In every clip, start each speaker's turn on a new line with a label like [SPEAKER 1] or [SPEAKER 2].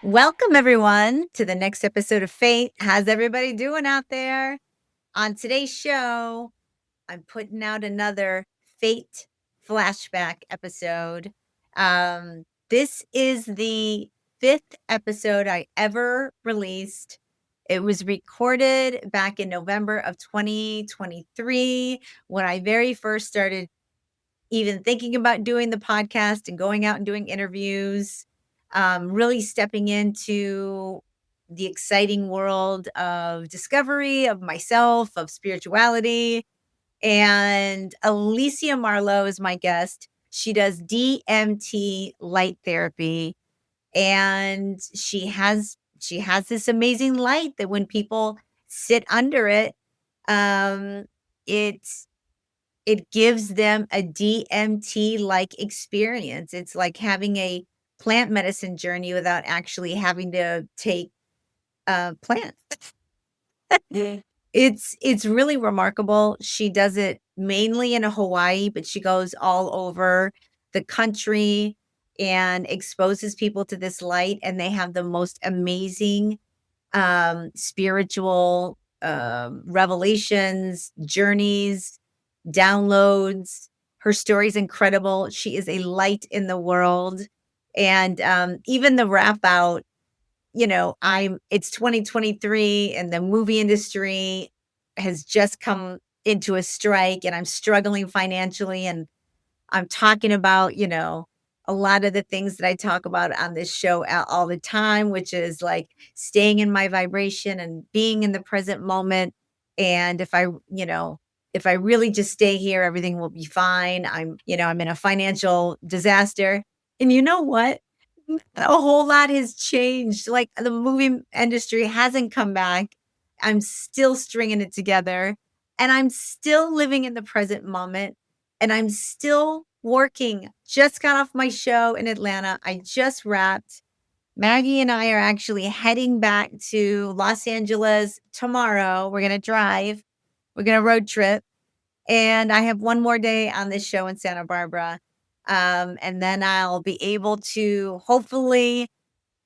[SPEAKER 1] Welcome, everyone, to the next episode of Fate. How's everybody doing out there? On today's show, I'm putting out another Fate flashback episode. This is the fifth episode I ever released. It was recorded back in November of 2023 when I very first started even thinking about doing the podcast and going out and doing interviews, really stepping into the exciting world of discovery of myself, of spirituality. And Alysia Marlowe is my guest. She does DMT light therapy, and she has this amazing light that when people sit under it, um, it's it gives them a DMT-like experience. It's like having a plant medicine journey without actually having to take, plants.
[SPEAKER 2] Yeah.
[SPEAKER 1] It's really remarkable. She does it mainly in Hawaii, but she goes all over the country and exposes people to this light, and they have the most amazing, spiritual, revelations, journeys, downloads. Her story's incredible. She is a light in the world. And even the rap out, it's 2023 and the movie industry has just come into a strike and I'm struggling financially and I'm talking about, a lot of the things that I talk about on this show all the time, which is like staying in my vibration and being in the present moment. And if I really just stay here, everything will be fine. I'm in a financial disaster. And you know what? A whole lot has changed. Like the movie industry hasn't come back. I'm still stringing it together and I'm still living in the present moment and I'm still working. Just got off my show in Atlanta. I just wrapped. Maggie and I are actually heading back to Los Angeles tomorrow. We're going to drive. We're going to road trip. And I have one more day on this show in Santa Barbara. And then I'll be able to hopefully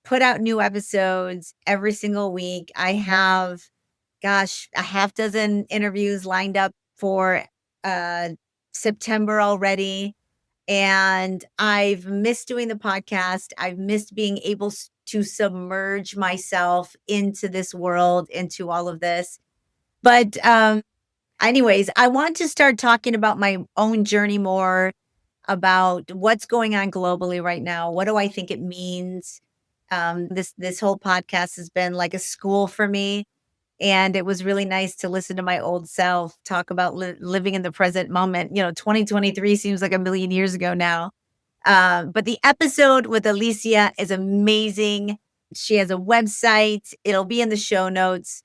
[SPEAKER 1] put out new episodes every single week. I have, gosh, a half dozen interviews lined up for uh, September already. And I've missed doing the podcast. I've missed being able to submerge myself into this world, into all of this. But anyways, I want to start talking about my own journey more, about what's going on globally right now. What do I think it means? This whole podcast has been like a school for me, and it was really nice to listen to my old self talk about living in the present moment. 2023 seems like a million years ago now. But the episode with Alysia is amazing. She has a website. It'll be in the show notes.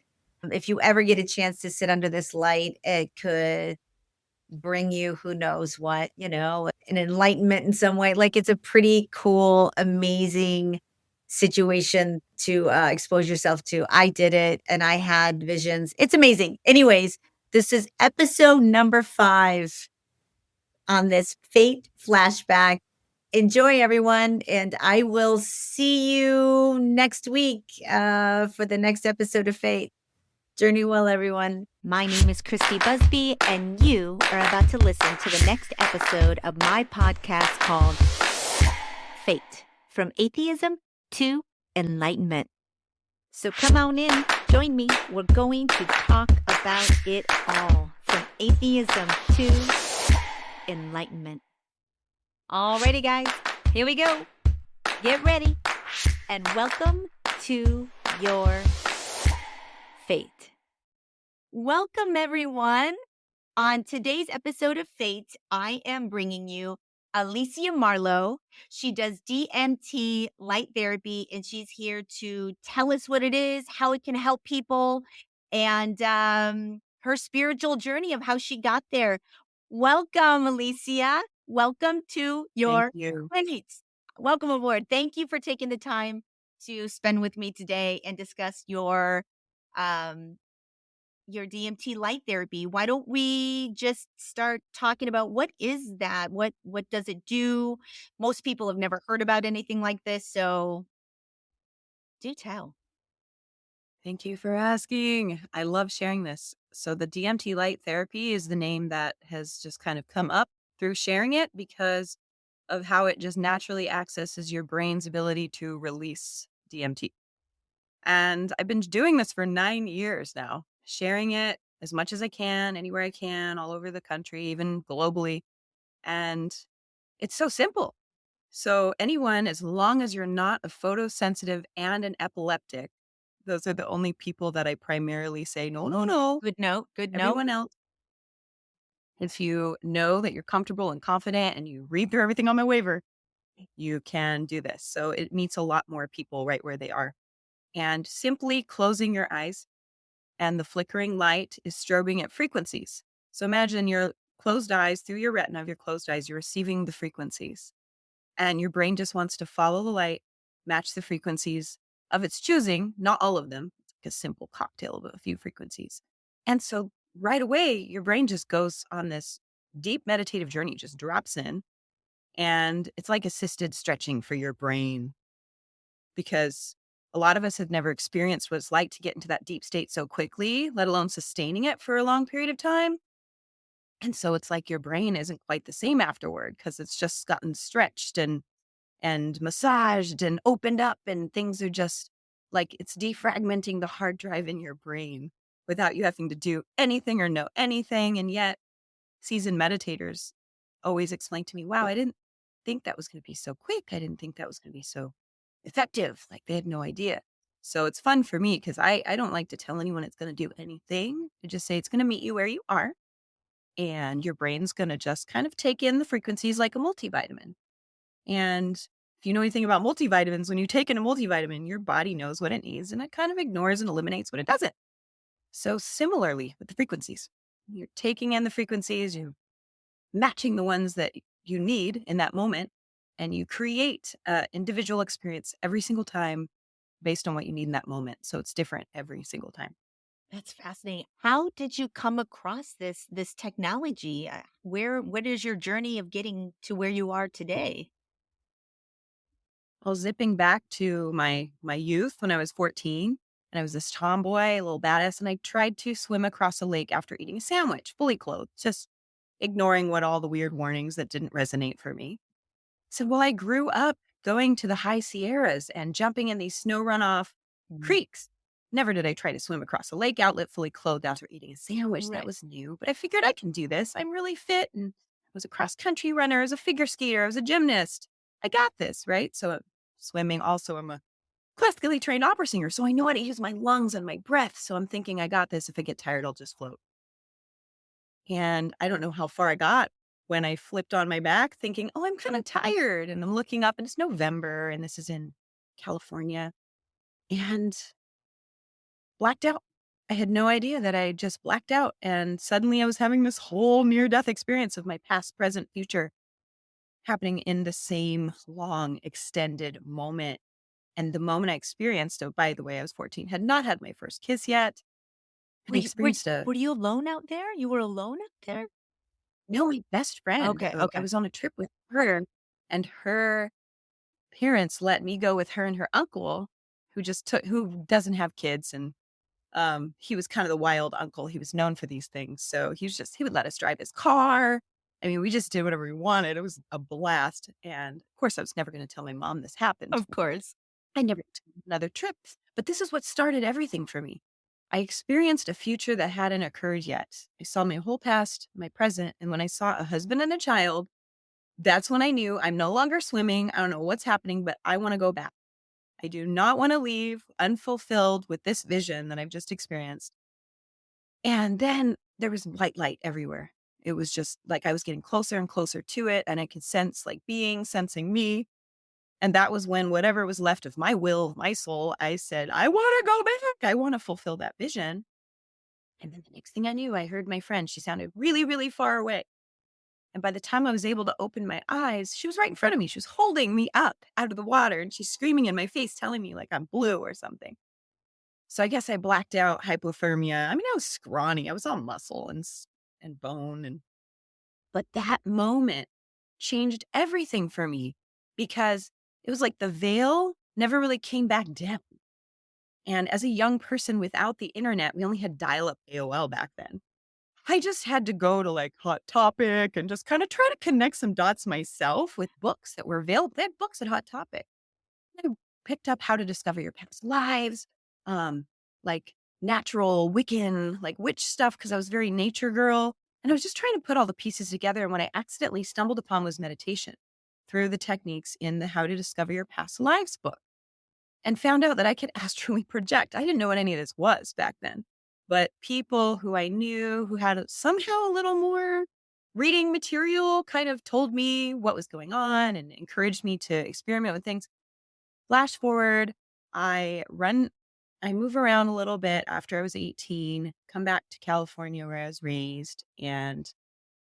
[SPEAKER 1] If you ever get a chance to sit under this light, it could bring you who knows what, an enlightenment in some way. Like it's a pretty cool, amazing situation to expose yourself to. I did it and I had visions. It's amazing. Anyways, this is episode number 5 on this Fate flashback. Enjoy, everyone, and I will see you next week for the next episode of Fate. Journey well, everyone.
[SPEAKER 2] My name is Christy Busby, and you are about to listen to the next episode of my podcast called Fate, From Atheism to Enlightenment. So come on in, join me. We're going to talk about it all, from atheism to enlightenment. Alrighty, guys, here we go. Get ready, and welcome to your Fate.
[SPEAKER 1] Welcome, everyone. On today's episode of Fate, I am bringing you Alysia Marlowe. She does DMT light therapy, and she's here to tell us what it is, how it can help people, and her spiritual journey of how she got there. Welcome, Alysia. Welcome to your
[SPEAKER 2] Thank you.
[SPEAKER 1] clinic. Welcome aboard. Thank you for taking the time to spend with me today and discuss your DMT light therapy. Why don't we just start talking about what is that? What does it do? Most people have never heard about anything like this, so
[SPEAKER 2] Do tell.
[SPEAKER 3] Thank you for asking. I love sharing this. So, the DMT light therapy is the name that has just kind of come up through sharing it because of how it just naturally accesses your brain's ability to release DMT. And I've been doing this for 9 years now, sharing it as much as I can, anywhere I can, all over the country, even globally. And it's so simple. So, anyone, as long as you're not a photosensitive and an epileptic, those are the only people that I primarily say, no, no, no.
[SPEAKER 2] Good note. Good note.
[SPEAKER 3] Everyone else, if you know that you're comfortable and confident and you read through everything on my waiver, you can do this. So, it meets a lot more people right where they are. And simply closing your eyes and the flickering light is strobing at frequencies. So, imagine your closed eyes, through your retina of your closed eyes, you're receiving the frequencies. And your brain just wants to follow the light, match the frequencies of its choosing, not all of them. It's like a simple cocktail of a few frequencies. And so right away, your brain just goes on this deep meditative journey, just drops in. And it's like assisted stretching for your brain because a lot of us have never experienced what it's like to get into that deep state so quickly, let alone sustaining it for a long period of time. And so it's like your brain isn't quite the same afterward because it's just gotten stretched and massaged and opened up, and things are just like it's defragmenting the hard drive in your brain without you having to do anything or know anything. And yet seasoned meditators always explain to me, wow, I didn't think that was going to be so quick. I didn't think that was going to be so effective. Like they had no idea. So it's fun for me because I don't like to tell anyone it's going to do anything. I just say it's going to meet you where you are, and your brain's going to just kind of take in the frequencies like a multivitamin. And if you know anything about multivitamins, when you take in a multivitamin, your body knows what it needs and it kind of ignores and eliminates what it doesn't. So similarly with the frequencies, you're taking in the frequencies, you're matching the ones that you need in that moment, and you create an individual experience every single time based on what you need in that moment. So it's different every single time.
[SPEAKER 2] That's fascinating. How did you come across this technology? What is your journey of getting to where you are today?
[SPEAKER 3] Well, zipping back to my youth when I was 14, and I was this tomboy, a little badass, and I tried to swim across a lake after eating a sandwich, fully clothed, just ignoring what all the weird warnings that didn't resonate for me. So, well, I grew up going to the high Sierras and jumping in these snow runoff
[SPEAKER 2] Mm.
[SPEAKER 3] creeks. Never did I try to swim across a lake outlet fully clothed after eating a sandwich. That
[SPEAKER 2] Right.
[SPEAKER 3] was new, but I figured I can do this. I'm really fit and I was a cross country runner, I was a figure skater, I was a gymnast. I got this, right? So, swimming also, I'm a classically trained opera singer. So I know how to use my lungs and my breath. So I'm thinking I got this. If I get tired, I'll just float. And I don't know how far I got when I flipped on my back thinking, oh, I'm kind of tired. And I'm looking up and it's November and this is in California, and blacked out. I had no idea that I just blacked out. And suddenly I was having this whole near death experience of my past, present, future happening in the same long, extended moment. And the moment I experienced, oh, by the way, I was 14, had not had my first kiss yet. And
[SPEAKER 2] Were
[SPEAKER 3] I
[SPEAKER 2] you, were,
[SPEAKER 3] experienced a
[SPEAKER 2] were you alone out there? You were alone out there?
[SPEAKER 3] no, my best friend.
[SPEAKER 2] Okay.
[SPEAKER 3] I
[SPEAKER 2] Okay.
[SPEAKER 3] was on a trip with her, and her parents let me go with her and her uncle, who doesn't have kids, and he was kind of the wild uncle. He was known for these things, so he would let us drive his car. I mean, we just did whatever we wanted. It was a blast, and of course, I was never going to tell my mom this happened.
[SPEAKER 2] Of course.
[SPEAKER 3] I never took another trip, but this is what started everything for me. I experienced a future that hadn't occurred yet. I saw my whole past, my present, and when I saw a husband and a child, that's when I knew I'm no longer swimming. I don't know what's happening, but I want to go back. I do not want to leave unfulfilled with this vision that I've just experienced. And then there was light everywhere. It was just like I was getting closer and closer to it, and I could sense like being sensing me. And that was when whatever was left of my will, my soul, I said, I want to go back. I want to fulfill that vision. And then the next thing I knew, I heard my friend. She sounded really, really far away. And by the time I was able to open my eyes, she was right in front of me. She was holding me up out of the water and she's screaming in my face, telling me like I'm blue or something. So I guess I blacked out, hypothermia. I mean, I was scrawny. I was all muscle and bone. But that moment changed everything for me because it was like the veil never really came back down. And as a young person without the internet, we only had dial-up AOL back then. I just had to go to like Hot Topic and just kind of try to connect some dots myself with books that were available. They had books at Hot Topic. I picked up How to Discover Your Past Lives, like natural Wiccan, like witch stuff, because I was very nature girl. And I was just trying to put all the pieces together. And what I accidentally stumbled upon was meditation through the techniques in the How to Discover Your Past Lives book, and found out that I could astrally project. I didn't know what any of this was back then, but people who I knew who had somehow a little more reading material kind of told me what was going on and encouraged me to experiment with things. Flash forward, I move around a little bit after I was 18, come back to California where I was raised, and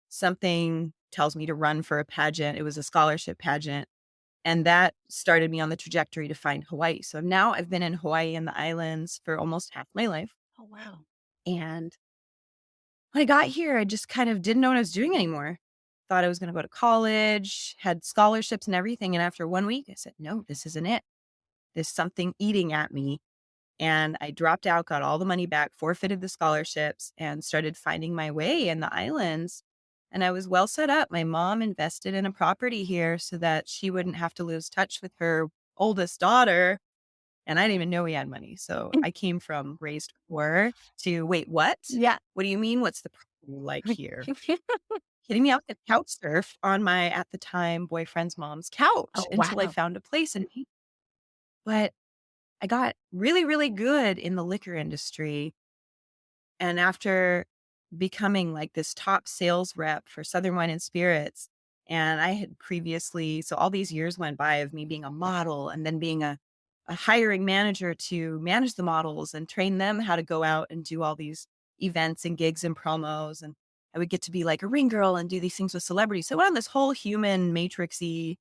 [SPEAKER 3] something tells me to run for a pageant. It was a scholarship pageant. And that started me on the trajectory to find Hawaii. So now I've been in Hawaii and the islands for almost half my life.
[SPEAKER 1] Oh, wow.
[SPEAKER 3] And when I got here, I just kind of didn't know what I was doing anymore. Thought I was going to go to college, had scholarships and everything. And after 1 week, I said, no, this isn't it. There's something eating at me. And I dropped out, got all the money back, forfeited the scholarships, and started finding my way in the islands. And I was well set up. My mom invested in a property here so that she wouldn't have to lose touch with her oldest daughter. And I didn't even know we had money. So I came from raised poor to, wait, what?
[SPEAKER 1] Yeah.
[SPEAKER 3] What do you mean? What's the property like here? Kidding me? I could couch surf on my, at the time, boyfriend's mom's couch
[SPEAKER 1] Oh,
[SPEAKER 3] until I
[SPEAKER 1] wow.
[SPEAKER 3] found a place. But I got really, really good in the liquor industry. And after becoming like this top sales rep for Southern Wine and Spirits, and I had previously, so all these years went by of me being a model and then being a hiring manager to manage the models and train them how to go out and do all these events and gigs and promos. And I would get to be like a ring girl and do these things with celebrities. So I went on this whole human matrixy,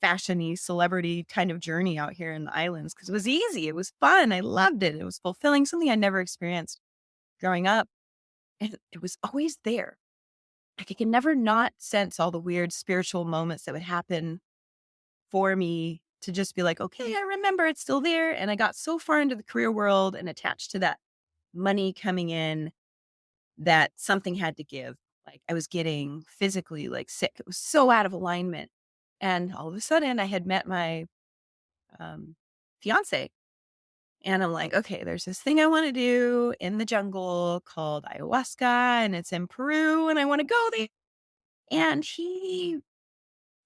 [SPEAKER 3] fashiony celebrity kind of journey out here in the islands because it was easy. It was fun. I loved it. It was fulfilling, something I never experienced growing up. And it was always there. Like I could never not sense all the weird spiritual moments that would happen for me to just be like, okay, I remember it's still there. And I got so far into the career world and attached to that money coming in that something had to give. Like I was getting physically like sick. It was so out of alignment. And all of a sudden I had met my fiance. And I'm like, okay, there's this thing I want to do in the jungle called ayahuasca, and it's in Peru, and I want to go there. And he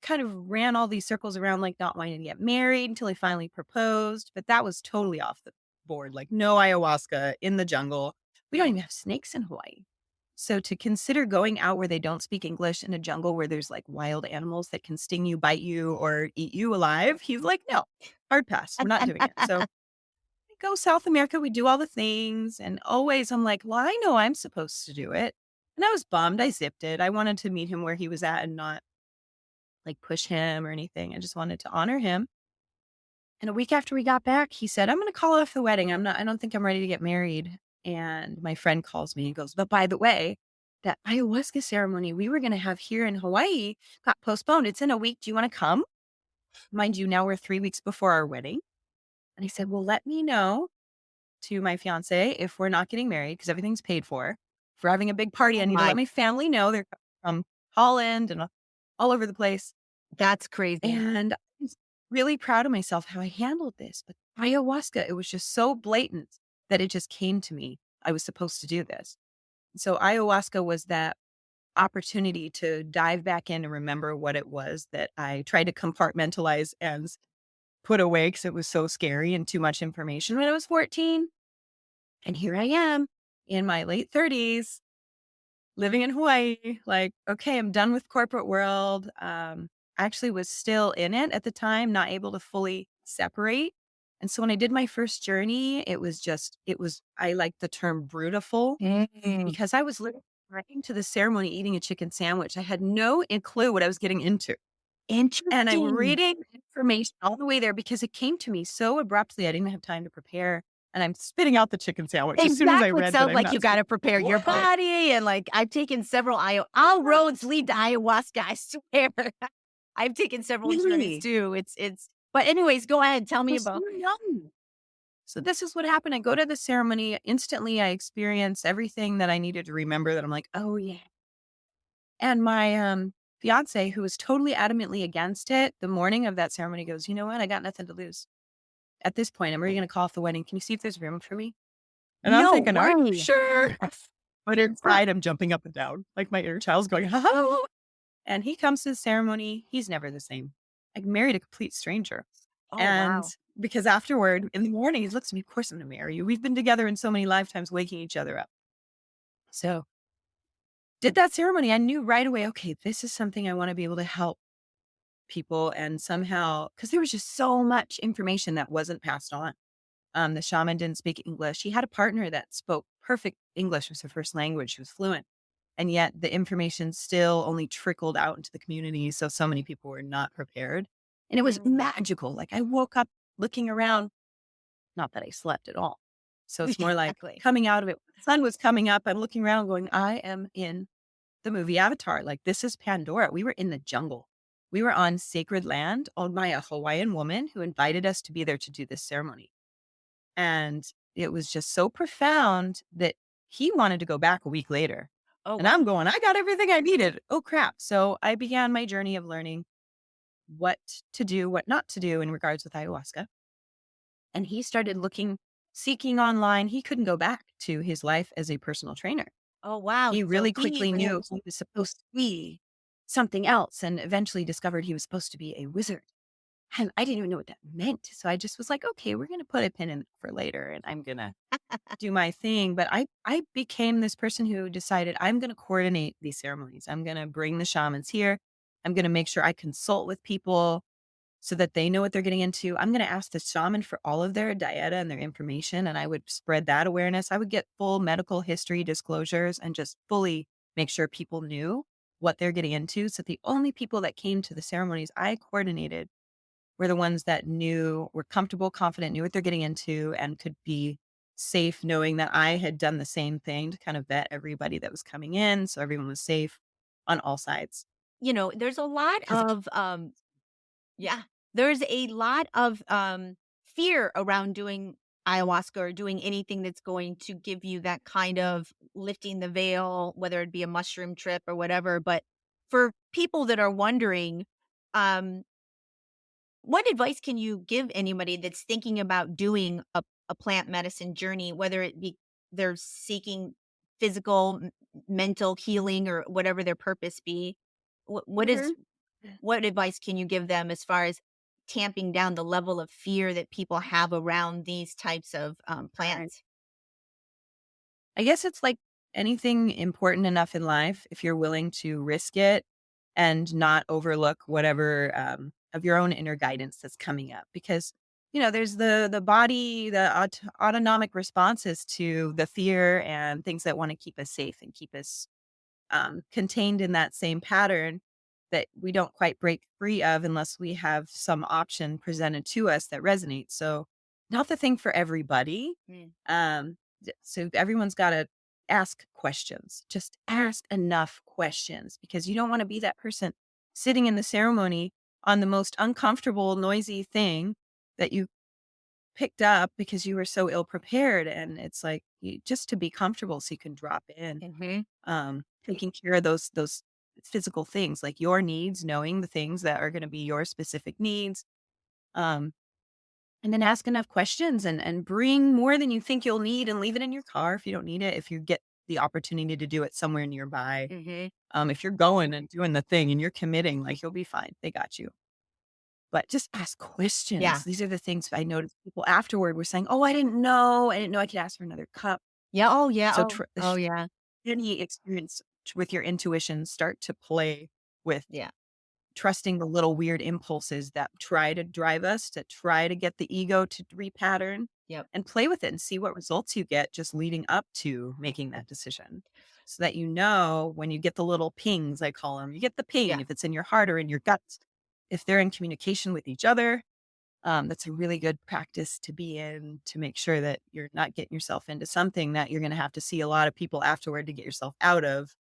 [SPEAKER 3] kind of ran all these circles around, like not wanting to get married until he finally proposed. But that was totally off the board. Like, no ayahuasca in the jungle. We don't even have snakes in Hawaii. So to consider going out where they don't speak English in a jungle where there's like wild animals that can sting you, bite you, or eat you alive, he's like, no, hard pass. We're not doing it. So go South America, we do all the things. And always I'm like, well, I know I'm supposed to do it. And I was bummed. I zipped it. I wanted to meet him where he was at and not like push him or anything. I just wanted to honor him. And a week after we got back, he said, I'm going to call off the wedding. I don't think I'm ready to get married. And my friend calls me and goes, but by the way, that ayahuasca ceremony we were going to have here in Hawaii got postponed. It's in a week. Do you want to come? Mind you, now we're 3 weeks before our wedding. And I said, well, let me know to my fiance if we're not getting married because everything's paid for. If we're having a big party, I need to let my family know. They're from Holland and all over the place.
[SPEAKER 1] That's crazy.
[SPEAKER 3] And I was really proud of myself how I handled this. But ayahuasca, it was just so blatant that it just came to me. I was supposed to do this. So ayahuasca was that opportunity to dive back in and remember what it was that I tried to compartmentalize and put away because it was so scary and too much information when I was 14. And here I am in my late 30s, living in Hawaii. Like, okay, I'm done with corporate world. I actually was still in it at the time, not able to fully separate. And so when I did my first journey, I like the term brutal because I was literally right into the ceremony eating a chicken sandwich. I had no clue what I was getting into.
[SPEAKER 1] Interesting.
[SPEAKER 3] And I'm reading information all the way there because it came to me so abruptly. I didn't have time to prepare. And I'm spitting out the chicken sandwich as soon as I read
[SPEAKER 1] It
[SPEAKER 3] that.
[SPEAKER 1] sounds like you got to prepare your body. And like, I've taken several, all roads lead to ayahuasca, I swear. I've taken several journeys too. But anyways, go ahead. Tell me about.
[SPEAKER 3] So this is what happened. I go to the ceremony. Instantly, I experience everything that I needed to remember that I'm like, oh, yeah. And my fiance, who was totally adamantly against it, the morning of that ceremony goes, you know what? I got nothing to lose. At this point, I'm already going to call off the wedding. Can you see if there's room for me? And I'm
[SPEAKER 1] No
[SPEAKER 3] thinking, are you
[SPEAKER 1] way.
[SPEAKER 3] sure? But inside, I'm jumping up and down. Like my inner child's going, oh. And he comes to the ceremony. He's never the same. I married a complete stranger.
[SPEAKER 2] Oh,
[SPEAKER 3] And
[SPEAKER 2] wow.
[SPEAKER 3] because afterward, in the morning, he looks at me, of course I'm going to marry you. We've been together in so many lifetimes, waking each other up. So did that ceremony. I knew right away, okay, this is something I want to be able to help people. And somehow, because there was just so much information that wasn't passed on. The shaman didn't speak English. He had a partner that spoke perfect English, was her first language. She was fluent. And yet the information still only trickled out into the community. So many people were not prepared. And it was magical. Like I woke up looking around, not that I slept at all. So it's more like
[SPEAKER 2] Exactly.
[SPEAKER 3] coming out of it. The sun was coming up. I'm looking around going, I am in the movie Avatar. Like this is Pandora. We were in the jungle. We were on sacred land owned by a Hawaiian woman who invited us to be there to do this ceremony. And it was just so profound that he wanted to go back a week later.
[SPEAKER 2] Oh,
[SPEAKER 3] And
[SPEAKER 2] wow.
[SPEAKER 3] I'm going, I got everything I needed. Oh, crap. So I began my journey of learning what to do, what not to do in regards with ayahuasca. And he started seeking online. He couldn't go back to his life as a personal trainer.
[SPEAKER 2] Oh, wow.
[SPEAKER 3] He
[SPEAKER 2] So
[SPEAKER 3] really quickly knew he was supposed to be something else and eventually discovered he was supposed to be a wizard. And I didn't even know what that meant. So I just was like, okay, we're going to put a pin in it for later and I'm going to do my thing. But I became this person who decided I'm going to coordinate these ceremonies. I'm going to bring the shamans here. I'm going to make sure I consult with people so that they know what they're getting into. I'm going to ask the shaman for all of their data and their information. And I would spread that awareness. I would get full medical history disclosures and just fully make sure people knew what they're getting into. So the only people that came to the ceremonies I coordinated were the ones that were comfortable, confident, knew what they're getting into, and could be safe knowing that I had done the same thing to kind of vet everybody that was coming in. So everyone was safe on all sides.
[SPEAKER 2] there's a lot
[SPEAKER 3] 'Cause
[SPEAKER 2] of, yeah, there's a lot of, fear around doing ayahuasca or doing anything that's going to give you that kind of lifting the veil, whether it be a mushroom trip or whatever. But for people that are wondering, um, what advice can you give anybody that's thinking about doing a plant medicine journey, whether it be they're seeking physical, mental healing, or whatever their purpose be?
[SPEAKER 3] Mhm.
[SPEAKER 2] What advice can you give them as far as tamping down the level of fear that people have around these types of
[SPEAKER 3] Right.
[SPEAKER 2] plants?
[SPEAKER 3] I guess it's like anything important enough in life, if you're willing to risk it and not overlook whatever of your own inner guidance that's coming up. Because, there's the body, the autonomic responses to the fear and things that want to keep us safe and keep us contained in that same pattern that we don't quite break free of unless we have some option presented to us that resonates. So, not the thing for everybody.
[SPEAKER 2] Mm.
[SPEAKER 3] So, everyone's got to ask questions. Just ask enough questions because you don't want to be that person sitting in the ceremony on the most uncomfortable, noisy thing that you picked up because you were so ill prepared. And it's like just to be comfortable so you can drop in
[SPEAKER 2] Mhm.
[SPEAKER 3] taking care of those physical things like your needs, knowing the things that are going to be your specific needs, um, and then ask enough questions and bring more than you think you'll need and leave it in your car if you don't need it. If you get the opportunity to do it somewhere nearby,
[SPEAKER 2] Mhm.
[SPEAKER 3] if you're going and doing the thing and you're committing, like you'll be fine. They got you. But just ask
[SPEAKER 2] Yeah.
[SPEAKER 3] questions. These are the things I noticed people afterward were saying, "Oh, I didn't know. I didn't know I could ask for another cup."
[SPEAKER 2] Yeah. Oh, yeah.
[SPEAKER 3] So
[SPEAKER 2] Oh, oh, yeah.
[SPEAKER 3] any experience with your intuition, start to play with
[SPEAKER 2] Yeah.
[SPEAKER 3] trusting the little weird impulses that try to drive us, to try to get the ego to repattern,
[SPEAKER 2] Yep.
[SPEAKER 3] and play with it and see what results you get just leading up to making that decision. So that when you get the little pings, I call them, you get the ping
[SPEAKER 2] Yeah.
[SPEAKER 3] if it's in your heart or in your guts. If they're in communication with each other, that's a really good practice to be in to make sure that you're not getting yourself into something that you're going to have to see a lot of people afterward to get yourself out of.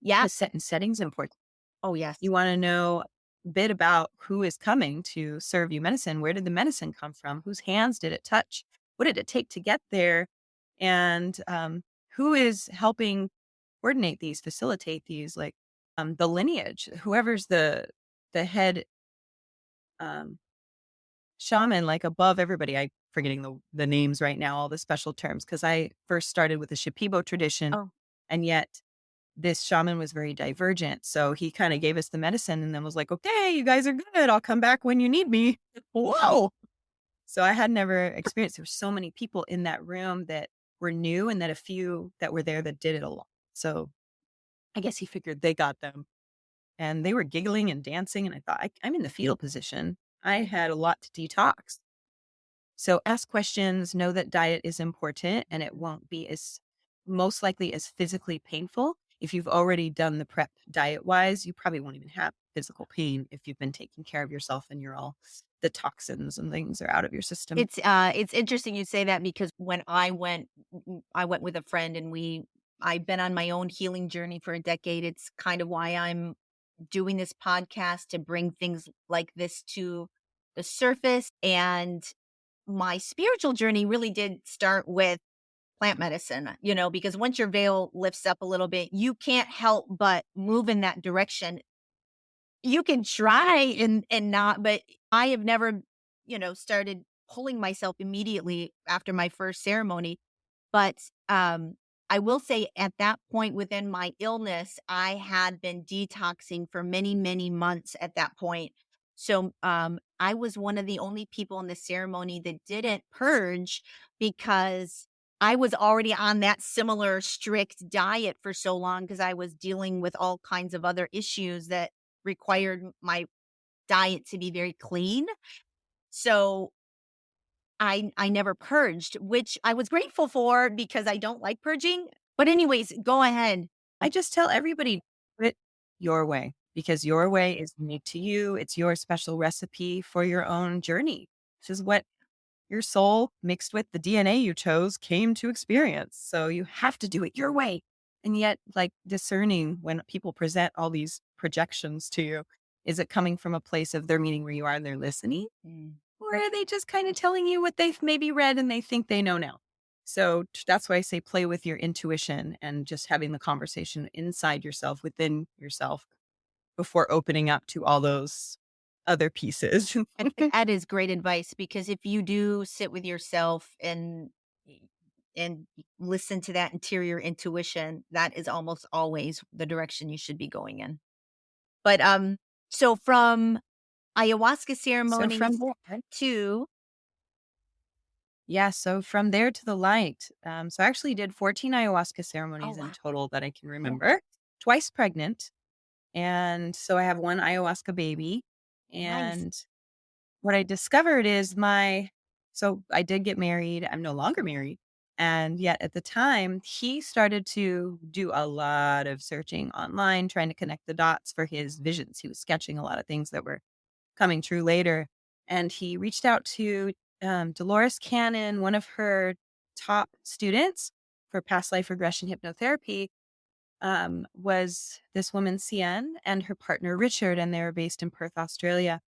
[SPEAKER 2] Yeah.
[SPEAKER 3] Because setting's important.
[SPEAKER 2] Oh, yes.
[SPEAKER 3] You want to know. bit about who is coming to serve you medicine. Where did the medicine come from? Whose hands did it touch? What did it take to get there? And who is helping coordinate these, facilitate these, like the lineage, whoever's the head um, shaman, like above everybody. I forgetting the names right now, all the special terms, because I first started with the Shipibo tradition,
[SPEAKER 1] Oh,
[SPEAKER 3] and yet this shaman was very divergent. So he kind of gave us the medicine and then was like, okay, you guys are good. I'll come back when you need me. Whoa. So I had never experienced, there were so many people in that room that were new and that a few that were there that did it a lot. So I guess he figured they got them and they were giggling and dancing. And I thought, I'm in the fetal position. I had a lot to detox. So ask questions, know that diet is important and it won't be as most likely as physically painful. If you've already done the prep diet wise, you probably won't even have physical pain if you've been taking care of yourself and you're all the toxins and things are out of your system.
[SPEAKER 1] it's interesting you say that because when I went with a friend and I've been on my own healing journey for a decade. It's kind of why I'm doing this podcast to bring things like this to the surface. And my spiritual journey really did start with plant medicine, because once your veil lifts up a little bit, you can't help but move in that direction. You can try and not, but I have never, started pulling myself immediately after my first ceremony. But, I will say at that point within my illness, I had been detoxing for many, many months at that point. So, I was one of the only people in the ceremony that didn't purge because I was already on that similar strict diet for so long because I was dealing with all kinds of other issues that required my diet to be very clean. So I never purged, which I was grateful for because I don't like purging. But anyways, go ahead.
[SPEAKER 3] I just tell everybody, do it your way because your way is unique to you. It's your special recipe for your own journey. This is what your soul mixed with the DNA you chose came to experience. So you have to do it your way. And yet, like discerning when people present all these projections to you, is it coming from a place of they're meeting where you are and they're listening?
[SPEAKER 1] Mm.
[SPEAKER 3] Or are they just kind of telling you what they've maybe read and they think they know now? So that's why I say play with your intuition and just having the conversation inside yourself, within yourself, before opening up to all those other pieces.
[SPEAKER 1] That is great advice because if you do sit with yourself and listen to that interior intuition, that is almost always the direction you should be going in. But so from ayahuasca
[SPEAKER 3] So from
[SPEAKER 1] ceremonies
[SPEAKER 3] there,
[SPEAKER 1] to
[SPEAKER 3] yeah, so from there to the light. So I actually did 14 ayahuasca
[SPEAKER 1] oh
[SPEAKER 3] ceremonies in
[SPEAKER 1] wow,
[SPEAKER 3] total that I can remember, twice pregnant. And so I have one ayahuasca baby.
[SPEAKER 1] nice.
[SPEAKER 3] And what I discovered is so I did get married. I'm no longer married. And yet at the time, he started to do a lot of searching online, trying to connect the dots for his visions. He was sketching a lot of things that were coming true later. And he reached out to Dolores Cannon, one of her top students for past life regression hypnotherapy, was this woman, Cian, and her partner, Richard, and they were based in Perth, Australia.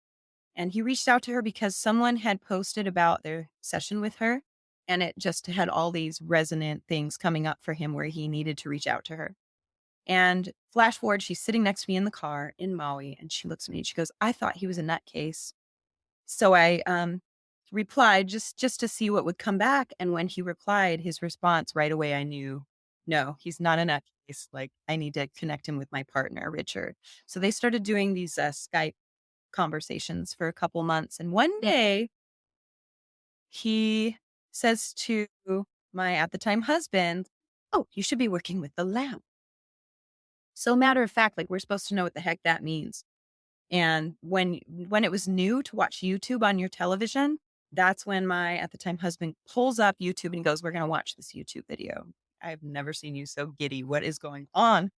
[SPEAKER 3] And he reached out to her because someone had posted about their session with her. And it just had all these resonant things coming up for him where he needed to reach out to her. And flash forward, she's sitting next to me in the car in Maui, and she looks at me and she goes, I thought he was a nutcase. So I replied just to see what would come back. And when he replied, his response right away, I knew, no, he's not a nutcase. Like I need to connect him with my partner, Richard. So they started doing these Skype conversations for a couple months. And one day he says to my at the time husband, oh, you should be working with the lamp. So matter of fact, like we're supposed to know what the heck that means. And when it was new to watch YouTube on your television, that's when my at the time husband pulls up YouTube and he goes, we're going to watch this YouTube video. I've never seen you so giddy. What is going on?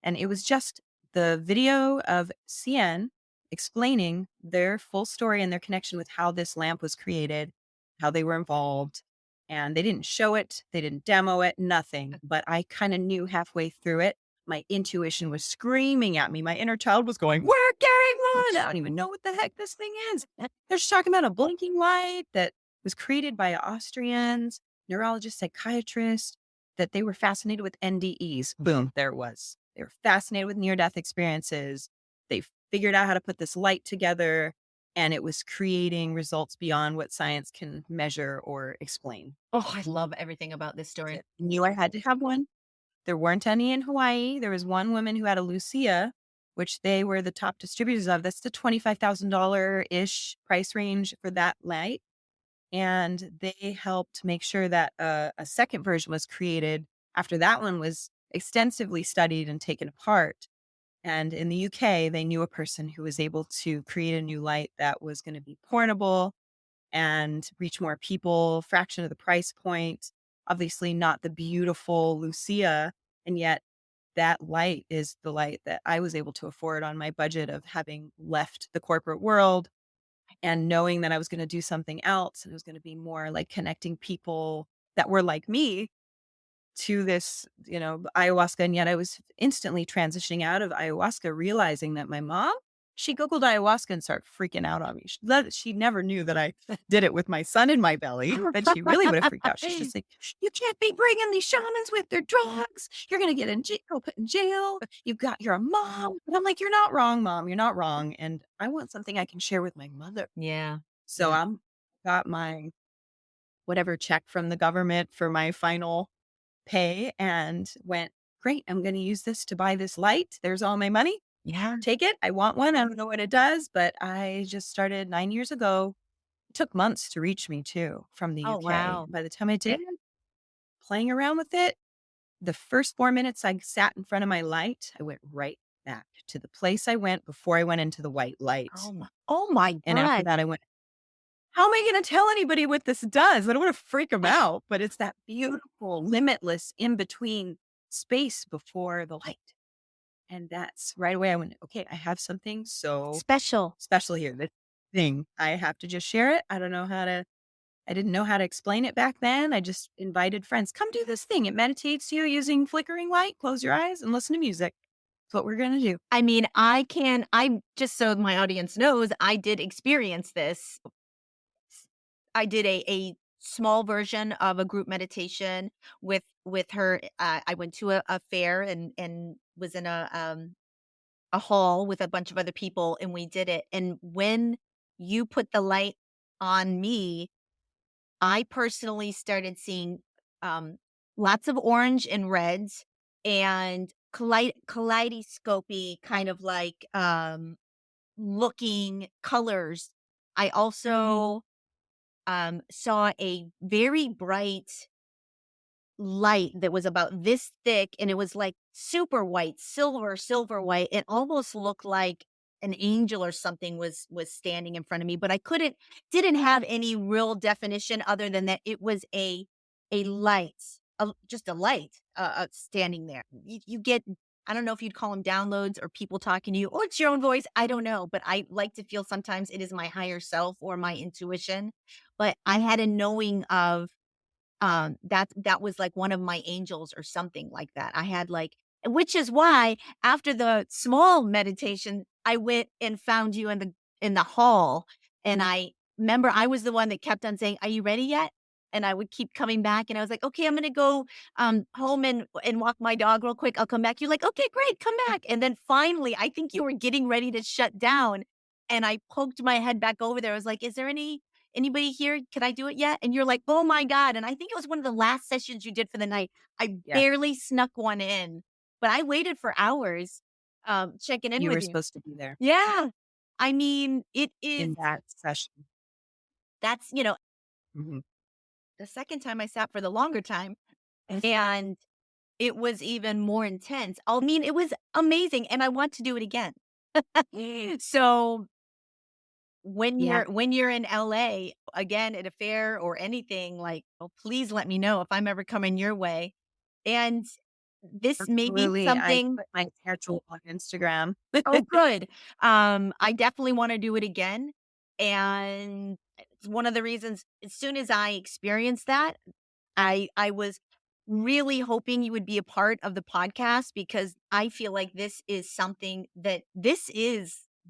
[SPEAKER 3] And it was just the video of CN explaining their full story and their connection with how this lamp was created, how they were involved. And they didn't show it, they didn't demo it, nothing. But I kind of knew halfway through it my intuition was screaming at me. My inner child was going, we're getting one. I don't even know what the heck this thing is. They're just talking about a blinking light that was created by Austrians, neurologists, psychiatrists, that they were fascinated with NDEs. Boom, there it was. They were fascinated with near-death experiences. They figured out how to put this light together, and it was creating results beyond what science can measure or explain.
[SPEAKER 1] Oh, I love everything about this story.
[SPEAKER 3] I knew I had to have one. There weren't any in Hawaii. There was one woman who had Alysia, which they were the top distributors of. That's the $25,000-ish price range for that light. And they helped make sure that a second version was created after that one was extensively studied and taken apart. And in the UK, they knew a person who was able to create a new light that was going to be portable and reach more people, fraction of the price point. Obviously, not the beautiful Lucia. And yet, that light is the light that I was able to afford on my budget of having left the corporate world and knowing that I was going to do something else. And it was going to be more like connecting people that were like me to this, ayahuasca. And yet I was instantly transitioning out of ayahuasca, realizing that my mom, she Googled ayahuasca and started freaking out on me. She never knew that I did it with my son in my belly, but she really would have freaked out. She's just like, you can't be bringing these shamans with their drugs. You're going to get in jail, put in jail. You're a mom. And I'm like, you're not wrong, Mom. You're not wrong. And I want something I can share with my mother.
[SPEAKER 1] Yeah.
[SPEAKER 3] So I'm got my whatever check from the government for my final pay and went, great, I'm going to use this to buy this light. There's all my money.
[SPEAKER 1] Yeah.
[SPEAKER 3] Take it. I want one. I don't know what it does, but I just started 9 years ago. It took months to reach me too from the
[SPEAKER 1] Oh,
[SPEAKER 3] UK.
[SPEAKER 1] wow.
[SPEAKER 3] By the time I did, playing around with it, the first 4 minutes I sat in front of my light, I went right back to the place I went before I went into the white light.
[SPEAKER 1] Oh my
[SPEAKER 3] And after
[SPEAKER 1] God.
[SPEAKER 3] that, I went, how am I going to tell anybody what this does? I don't want to freak them out, but it's that beautiful, limitless in between space before the light. And that's right away. I went, okay, I have something so
[SPEAKER 1] Special.
[SPEAKER 3] here. This thing, I have to just share it. I didn't know how to explain it back then. I just invited friends, come do this thing. It meditates you using flickering light. Close your eyes and listen to music. That's what we're going to do.
[SPEAKER 1] I mean, I'm just so my audience knows, I did experience this. I did a small version of a group meditation with her. I went to a fair and was in a hall with a bunch of other people, and we did it. And when you put the light on me, I personally started seeing lots of orange and reds and kaleidoscopy kind of like looking colors. I also saw a very bright light that was about this thick, and it was like super white, silver white. It almost looked like an angel or something was standing in front of me, but I didn't have any real definition other than that it was a light, just a light standing there. You get, I don't know if you'd call them downloads or people talking to you, or it's your own voice. I don't know, but I like to feel sometimes it is my higher self or my intuition. But I had a knowing of that was like one of my angels or something like that. I had like, which is why after the small meditation, I went and found you in the hall. And I remember I was the one that kept on saying, "Are you ready yet?" And I would keep coming back, and I was like, "Okay, I'm gonna go home and walk my dog real quick. I'll come back." You're like, "Okay, great, come back." And then finally, I think you were getting ready to shut down, and I poked my head back over there. I was like, "Is there anybody here? Can I do it yet?" And you're like, "Oh my God." And I think it was one of the last sessions you did for the night. I barely snuck one in, but I waited for hours, checking in
[SPEAKER 3] You
[SPEAKER 1] with
[SPEAKER 3] were
[SPEAKER 1] you.
[SPEAKER 3] supposed to be there
[SPEAKER 1] Yeah. I mean, it is,
[SPEAKER 3] in that session.
[SPEAKER 1] that's,
[SPEAKER 3] Mhm.
[SPEAKER 1] the second time I sat for the longer time, and it was even more intense. I mean, it was amazing, and I want to do it again. So when
[SPEAKER 3] Yeah.
[SPEAKER 1] you're in LA again at a fair or anything, like, oh, please let me know if I'm ever coming your way. And this may be
[SPEAKER 3] Absolutely. I
[SPEAKER 1] something.
[SPEAKER 3] put my schedule on Instagram.
[SPEAKER 1] Oh, good. I definitely want to do it again. And it's one of the reasons as soon as I experienced that, I was really hoping you would be a part of the podcast because I feel like this is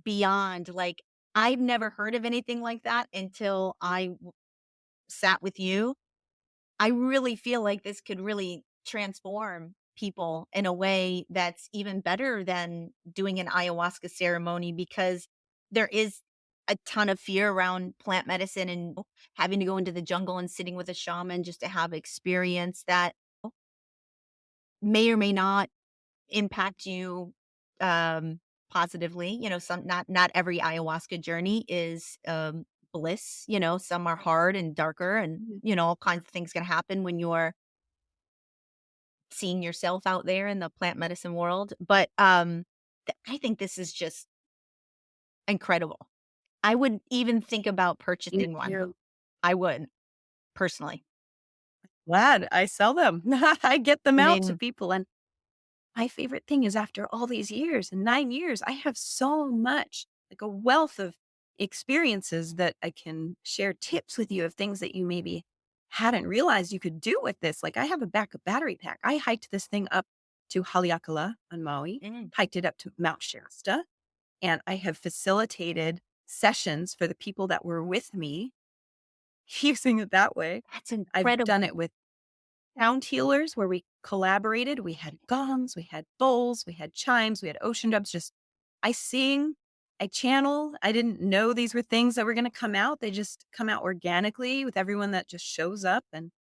[SPEAKER 1] beyond like I've never heard of anything like that until sat with you. I really feel like this could really transform people in a way that's even better than doing an ayahuasca ceremony because there is a ton of fear around plant medicine and having to go into the jungle and sitting with a shaman just to have experience that may or may not impact you positively. Not every ayahuasca journey is bliss. Some are hard and darker and all kinds of things can happen when you're seeing yourself out there in the plant medicine world. But I think this is just incredible. I would even think about
[SPEAKER 3] Thank
[SPEAKER 1] purchasing one.
[SPEAKER 3] you.
[SPEAKER 1] I would personally.
[SPEAKER 3] Glad I sell them. I get them
[SPEAKER 1] I
[SPEAKER 3] out to
[SPEAKER 1] mean,
[SPEAKER 3] people. And my favorite thing is after all these years and 9 years, I have so much, like a wealth of experiences that I can share tips with you of things that you maybe hadn't realized you could do with this. Like I have a backup battery pack. I hiked this thing up to Haleakala on Maui,
[SPEAKER 1] mm.
[SPEAKER 3] hiked it up to Mount Shasta, and I have facilitated sessions for the people that were with me using it that way.
[SPEAKER 1] That's
[SPEAKER 3] I've done
[SPEAKER 1] incredible.
[SPEAKER 3] it with sound healers where we collaborated. We had gongs, we had bowls, we had chimes, we had ocean dubs. Just I sing, I channel. I didn't know these were things that were going to come out. They just come out organically with everyone that just shows up. And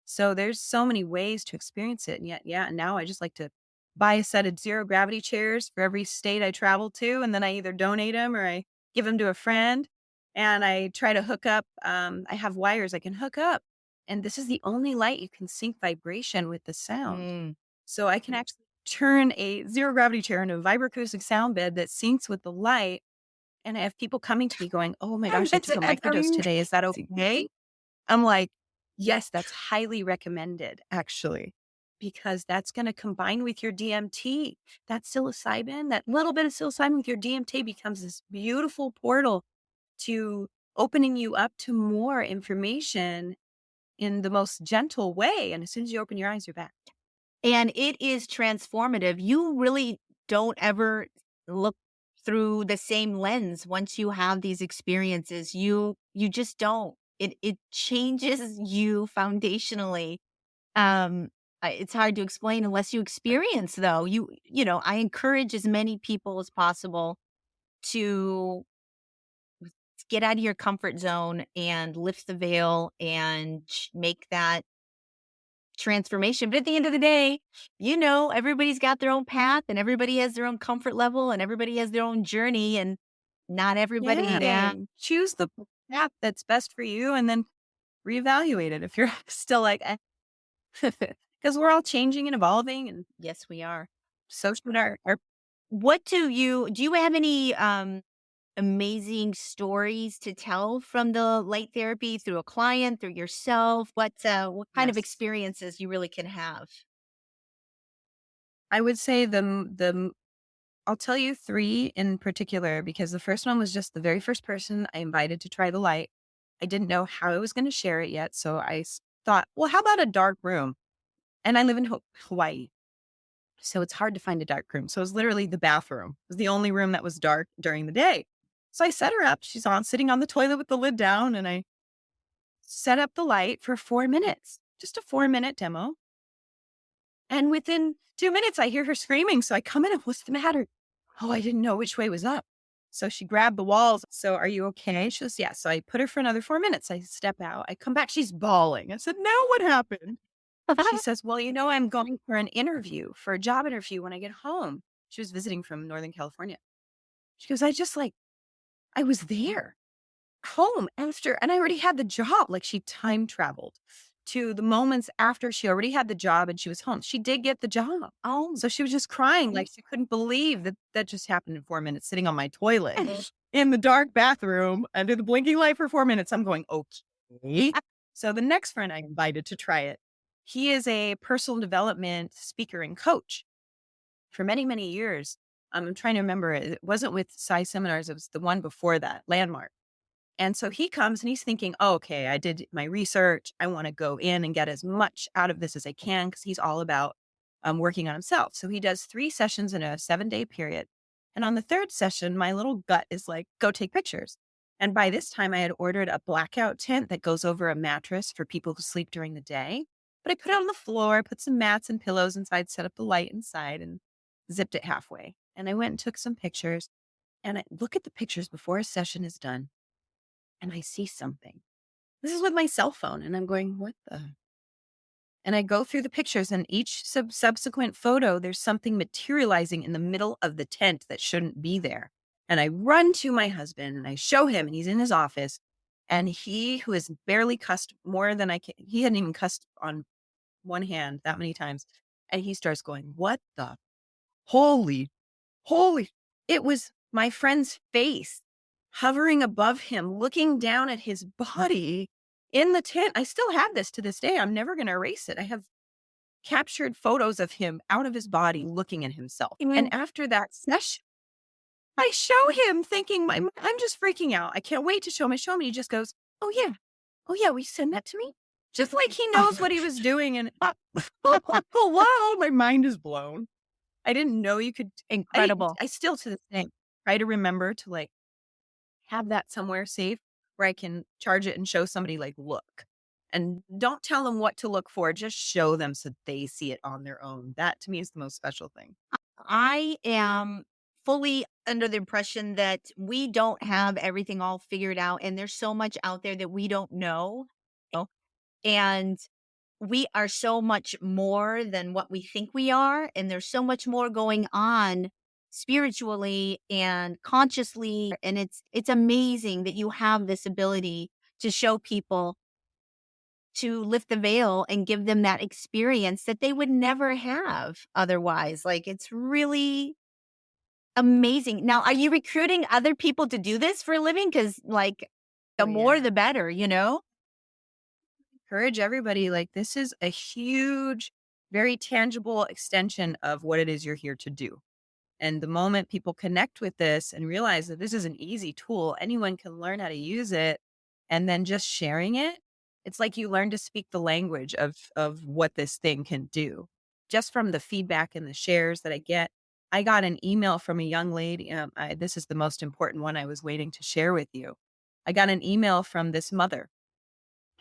[SPEAKER 3] so there's so many ways to experience it. And yet, yeah, and now I just like to buy a set of zero gravity chairs for every state I travel to. And then I either donate them or I give them to a friend. And I try to hook up. I have wires I can hook up. And this is the only light you can sync vibration with the sound.
[SPEAKER 1] Mm.
[SPEAKER 3] So I can actually turn a zero gravity chair into a vibroacoustic sound bed that syncs with the light. And I have people coming to me going, "Oh my gosh, I
[SPEAKER 1] That's
[SPEAKER 3] took a microdose today. Is that okay?" I'm like, yes, that's highly recommended, actually, because that's going to combine with your DMT. That psilocybin, that little bit of psilocybin with your DMT becomes this beautiful portal to opening you up to more information in the most gentle way. And as soon as you open your eyes, you're back.
[SPEAKER 1] And it is transformative. You really don't ever look through the same lens once you have these experiences. You just don't. It changes you foundationally. It's hard to explain unless you experience though. I encourage as many people as possible to get out of your comfort zone and lift the veil and make that transformation. But at the end of the day, everybody's got their own path and everybody has their own comfort level and everybody has their own journey and not everybody
[SPEAKER 3] Yeah. Choose the path that's best for you and then reevaluate it if you're still like, because we're all changing and evolving, and
[SPEAKER 1] Yes, we are.
[SPEAKER 3] so should our
[SPEAKER 1] What do you have any amazing stories to tell from the light therapy through a client, through yourself? What kind of
[SPEAKER 3] yes.
[SPEAKER 1] experiences you really can have?
[SPEAKER 3] I would say I'll tell you 3 in particular because the first one was just the very first person I invited to try the light. I didn't know how I was going to share it yet, so thought, well, how about a dark room? And I live in Hawaii, so it's hard to find a dark room. So it was literally the bathroom. It was the only room that was dark during the day. So I set her up. She's sitting on the toilet with the lid down, and I set up the light for 4 minutes, just a 4-minute demo. And within 2 minutes, I hear her screaming. So I come in and what's the matter? Oh, I didn't know which way was up. So she grabbed the walls. So are you okay? She goes, yeah. So I put her for another 4 minutes. I step out. I come back. She's bawling. I said, now what happened? She says, well, I'm going for an interview, for a job interview when I get home. She was visiting from Northern California. She goes, I was there home after, and I already had the job. Like she time traveled to the moments after she already had the job and she was home. She did get the job.
[SPEAKER 1] Oh,
[SPEAKER 3] So she was just crying. Like she couldn't believe that just happened in 4 minutes, sitting on my toilet in the dark bathroom under the blinking light for 4 minutes. I'm going, okay. So the next friend I invited to try it, he is a personal development speaker and coach for many, many years. I'm trying to remember it. It wasn't with Sai Seminars. It was the one before that, Landmark. And so he comes and he's thinking, oh, okay, I did my research. I want to go in and get as much out of this as I can because he's all about working on himself. So he does 3 sessions in a 7-day period. And on the third session, my little gut is like, go take pictures. And by this time, I had ordered a blackout tent that goes over a mattress for people who sleep during the day. But I put it on the floor, put some mats and pillows inside, set up the light inside, and zipped it halfway. And I went and took some pictures. And I look at the pictures before a session is done, and I see something. This is with my cell phone, and I'm going, what the? And I go through the pictures, and each subsequent photo, there's something materializing in the middle of the tent that shouldn't be there. And I run to my husband and I show him, and he's in his office. And he, who has barely cussed more than I can, he hadn't even cussed on one hand that many times. And he starts going, what the holy, holy. It was my friend's face hovering above him, looking down at his body in the tent. I still have this to this day. I'm never going to erase it. I have captured photos of him out of his body looking at himself. And after that session, I show him thinking, I'm just freaking out. I can't wait to show him. I show him and he just goes, oh yeah. Oh yeah, will you send that to me? Just like he knows what he was doing. And oh, wow, my mind is blown. I didn't know you could.
[SPEAKER 1] Incredible.
[SPEAKER 3] I still to this day try to remember to like have that somewhere safe where I can charge it and show somebody like, look, and don't tell them what to look for. Just show them so they see it on their own. That to me is the most special thing.
[SPEAKER 1] I am fully under the impression that we don't have everything all figured out, and there's so much out there that we don't know. And we are so much more than what we think we are. And there's so much more going on spiritually and consciously. And it's amazing that you have this ability to show people, to lift the veil and give them that experience that they would never have otherwise. Like, it's really amazing. Now, are you recruiting other people to do this for a living? Because, like, the
[SPEAKER 3] Oh,
[SPEAKER 1] more,
[SPEAKER 3] yeah.
[SPEAKER 1] the better, you know?
[SPEAKER 3] Encourage everybody. Like, this is a huge, very tangible extension of what it is you're here to do. And the moment people connect with this and realize that this is an easy tool, anyone can learn how to use it, and then just sharing it, it's like you learn to speak the language of what this thing can do. Just from the feedback and the shares that I get, I got an email from a young lady. This is the most important one I was waiting to share with you. I got an email from this mother.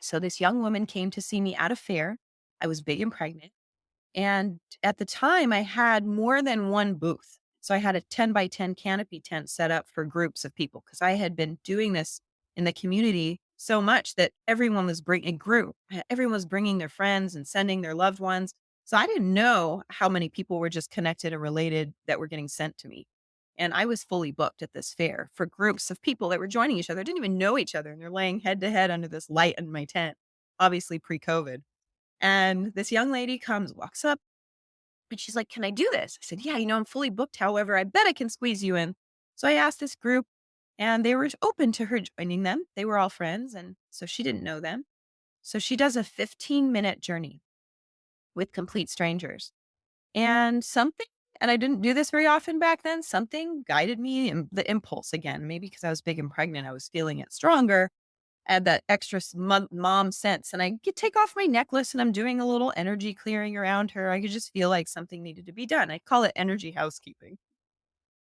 [SPEAKER 3] So this young woman came to see me at a fair. I was big and pregnant. And at the time, I had more than one booth. So I had a 10 by 10 canopy tent set up for groups of people because I had been doing this in the community so much that everyone was bringing a group. Everyone was bringing their friends and sending their loved ones. So I didn't know how many people were just connected and related that were getting sent to me. And I was fully booked at this fair for groups of people that were joining each other, didn't even know each other. And they're laying head to head under this light in my tent, obviously pre-COVID. And this young lady comes, walks up, and she's like, can I do this? I said, yeah, I'm fully booked. However, I bet I can squeeze you in. So I asked this group, and they were open to her joining them. They were all friends. And so she didn't know them. So she does a 15-minute journey with complete strangers. And I didn't do this very often back then, something guided me, and the impulse again, maybe because I was big and pregnant, I was feeling it stronger. Add that extra mom sense. And I could take off my necklace and I'm doing a little energy clearing around her. I could just feel like something needed to be done. I call it energy housekeeping.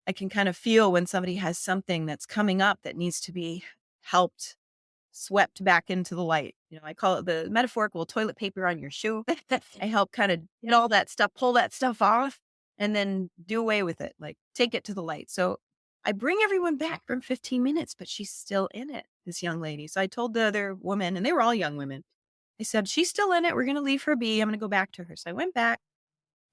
[SPEAKER 3] I can kind of feel when somebody has something that's coming up that needs to be helped, swept back into the light. I call it the metaphorical toilet paper on your shoe. I help kind of get all that stuff, pull that stuff off, and then do away with it, like take it to the light. So I bring everyone back from 15 minutes, but she's still in it, this young lady. So I told the other woman, and they were all young women. I said, she's still in it. We're going to leave her be. I'm going to go back to her. So I went back.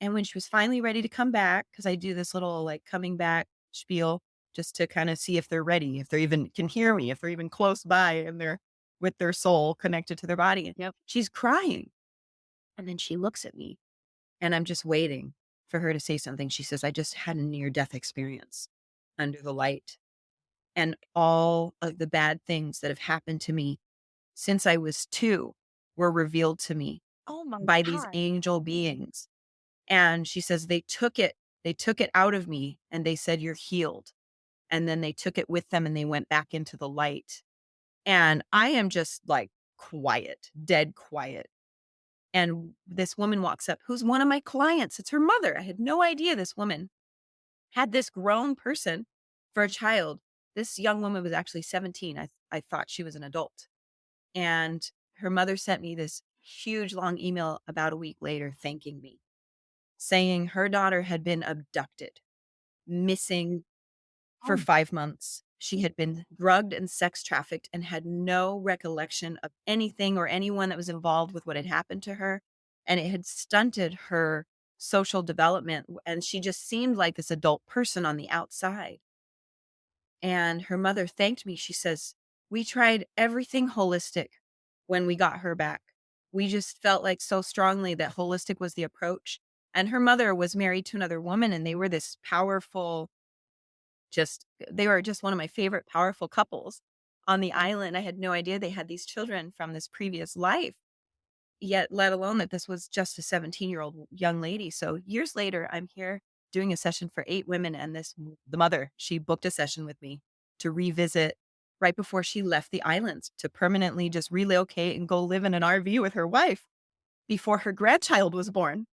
[SPEAKER 3] And when she was finally ready to come back, because I do this little like coming back spiel just to kind of see if they're ready, if they even can hear me, if they're even close by and they're with their soul connected to their body.
[SPEAKER 1] Yep.
[SPEAKER 3] She's crying. And then she looks at me and I'm just waiting for her to say something. She says, I just had a near death experience under the light. And all of the bad things that have happened to me since I was 2 were revealed to me
[SPEAKER 1] Oh my
[SPEAKER 3] by these
[SPEAKER 1] God.
[SPEAKER 3] angel beings. And she says, they took it out of me and they said, you're healed. And then they took it with them and they went back into the light. And I am just like quiet, dead quiet. And this woman walks up, who's one of my clients. It's her mother. I had no idea this woman had this grown person for a child. This young woman was actually 17. I thought she was an adult. And her mother sent me this huge long email about a week later thanking me, saying her daughter had been abducted, missing for
[SPEAKER 1] Oh,
[SPEAKER 3] 5 months. She had been drugged and sex trafficked and had no recollection of anything or anyone that was involved with what had happened to her. And it had stunted her social development. And she just seemed like this adult person on the outside. And her mother thanked me. She says, "We tried everything holistic when we got her back. We just felt like so strongly that holistic was the approach." And her mother was married to another woman, and they were this powerful, they were just one of my favorite powerful couples on the island. I had no idea they had these children from this previous life, yet let alone that this was just a 17-year-old young lady. So years later, I'm here doing a session for 8 women, and the mother, she booked a session with me to revisit right before she left the islands to permanently just relocate and go live in an RV with her wife before her grandchild was born.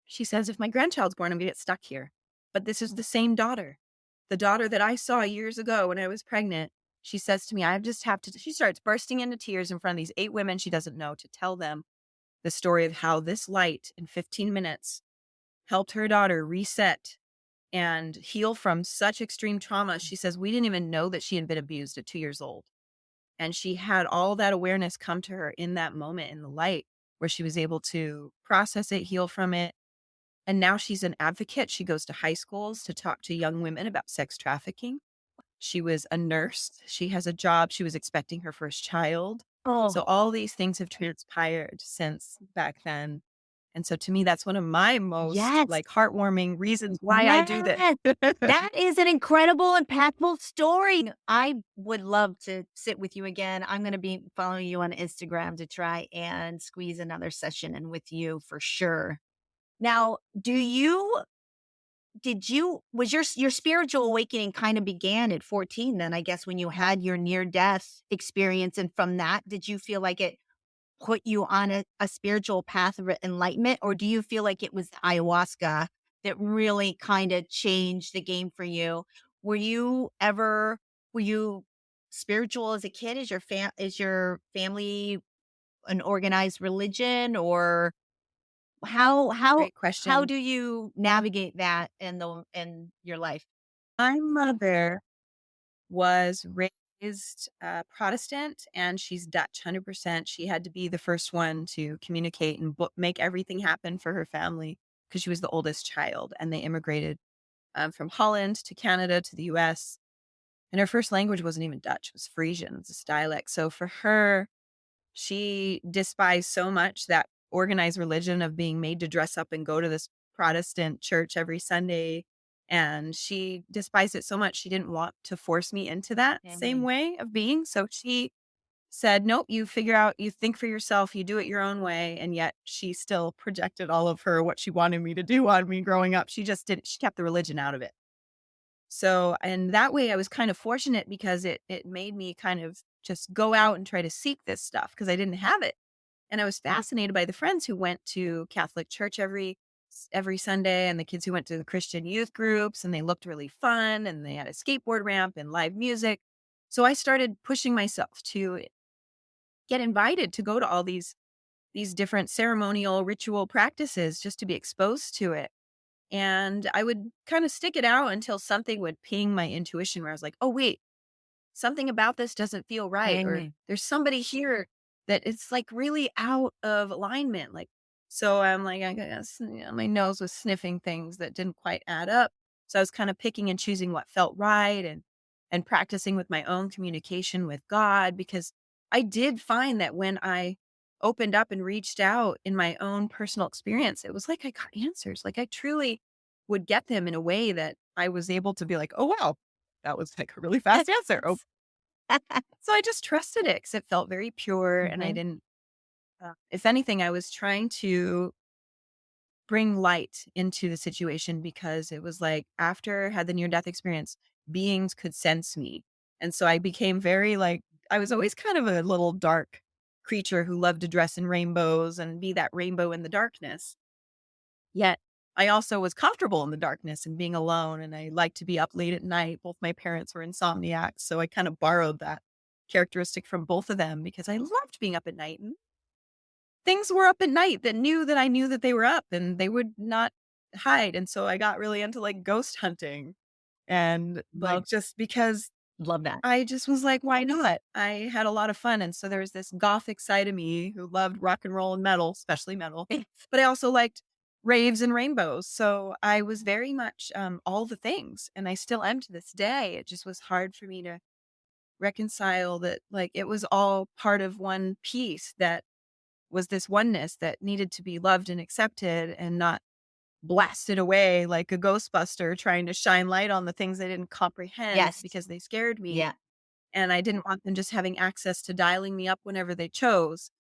[SPEAKER 3] She says, "If my grandchild's born, I'm gonna get stuck here." But this is the same daughter. The daughter that I saw years ago when I was pregnant. She says to me, "I just have to," she starts bursting into tears in front of these 8 women she doesn't know to tell them the story of how this light in 15 minutes helped her daughter reset and heal from such extreme trauma. She says, "We didn't even know that she had been abused at 2 years old." And she had all that awareness come to her in that moment in the light where she was able to process it, heal from it. And now she's an advocate. She goes to high schools to talk to young women about sex trafficking. She was a nurse. She has a job. She was expecting her first child.
[SPEAKER 1] oh,
[SPEAKER 3] So all these things have transpired since back then. And so to me, that's one of my most
[SPEAKER 1] yes.
[SPEAKER 3] like heartwarming reasons why I do this.
[SPEAKER 1] Yes. That is an incredible, impactful story. I would love to sit with you again. I'm going to be following you on Instagram to try and squeeze another session in with you for sure. Now, was your spiritual awakening kind of began at 14 then, I guess, when you had your near death experience? And from that, did you feel like it put you on a spiritual path of enlightenment? Or do you feel like it was the ayahuasca that really kind of changed the game for you? Were you spiritual as a kid? Is your family an organized religion, or how how
[SPEAKER 3] Great
[SPEAKER 1] how
[SPEAKER 3] question.
[SPEAKER 1] do you navigate that in your life?
[SPEAKER 3] My mother was raised Protestant, and she's Dutch, 100%. She had to be the first one to communicate and make everything happen for her family because she was the oldest child, and they immigrated from Holland to Canada to the US. And her first language wasn't even Dutch, it was Frisian, it's a dialect. So for her, she despised so much that organized religion of being made to dress up and go to this Protestant church every Sunday. And she despised it so much, she didn't want to force me into that same
[SPEAKER 1] Mhm.
[SPEAKER 3] way of being. So she said, "Nope, you figure out, you think for yourself, you do it your own way." And yet she still projected all of her, what she wanted me to do on me growing up. She just didn't, she kept the religion out of it. So, and that way I was kind of fortunate because it made me kind of just go out and try to seek this stuff because I didn't have it. And I was fascinated by the friends who went to Catholic church every Sunday, and the kids who went to the Christian youth groups, and they looked really fun, and they had a skateboard ramp and live music. So I started pushing myself to get invited to go to all these different ceremonial ritual practices just to be exposed to it. And I would kind of stick it out until something would ping my intuition where I was like, "Oh, wait, something about this doesn't feel right." Or
[SPEAKER 1] Amen.
[SPEAKER 3] there's somebody here that it's like really out of alignment. Like, so I'm like, I guess, my nose was sniffing things that didn't quite add up. So I was kind of picking and choosing what felt right, and practicing with my own communication with God, because I did find that when I opened up and reached out in my own personal experience, it was like I got answers. Like I truly would get them in a way that I was able to be like, "Oh, wow, that was like a really fast answer." Oh, so I just trusted it because it felt very pure, and I
[SPEAKER 1] Mhm.
[SPEAKER 3] didn't, if anything, I was trying to bring light into the situation because it was like after I had the near death experience, beings could sense me. And so I became very like I was always kind of a little dark creature who loved to dress in rainbows and be that rainbow in the darkness. Yet I also was comfortable in the darkness and being alone, and I liked to be up late at night. Both my parents were insomniacs, so I kind of borrowed that characteristic from both of them because I loved being up at night. And things were up at night that knew that I knew that they were up and they would not hide. And so I got really into like ghost hunting and like
[SPEAKER 2] Love
[SPEAKER 3] just because
[SPEAKER 2] love that.
[SPEAKER 3] I just was like, why not? I had a lot of fun. And so there was this gothic side of me who loved rock and roll and metal, especially metal, but I also liked raves and rainbows. So I was very much all the things. And I still am to this day. It just was hard for me to reconcile that, like, it was all part of one piece that was this oneness that needed to be loved and accepted and not blasted away like a Ghostbuster trying to shine light on the things I didn't comprehend
[SPEAKER 2] Yes.
[SPEAKER 3] because they scared me.
[SPEAKER 2] Yeah.
[SPEAKER 3] And I didn't want them just having access to dialing me up whenever they chose.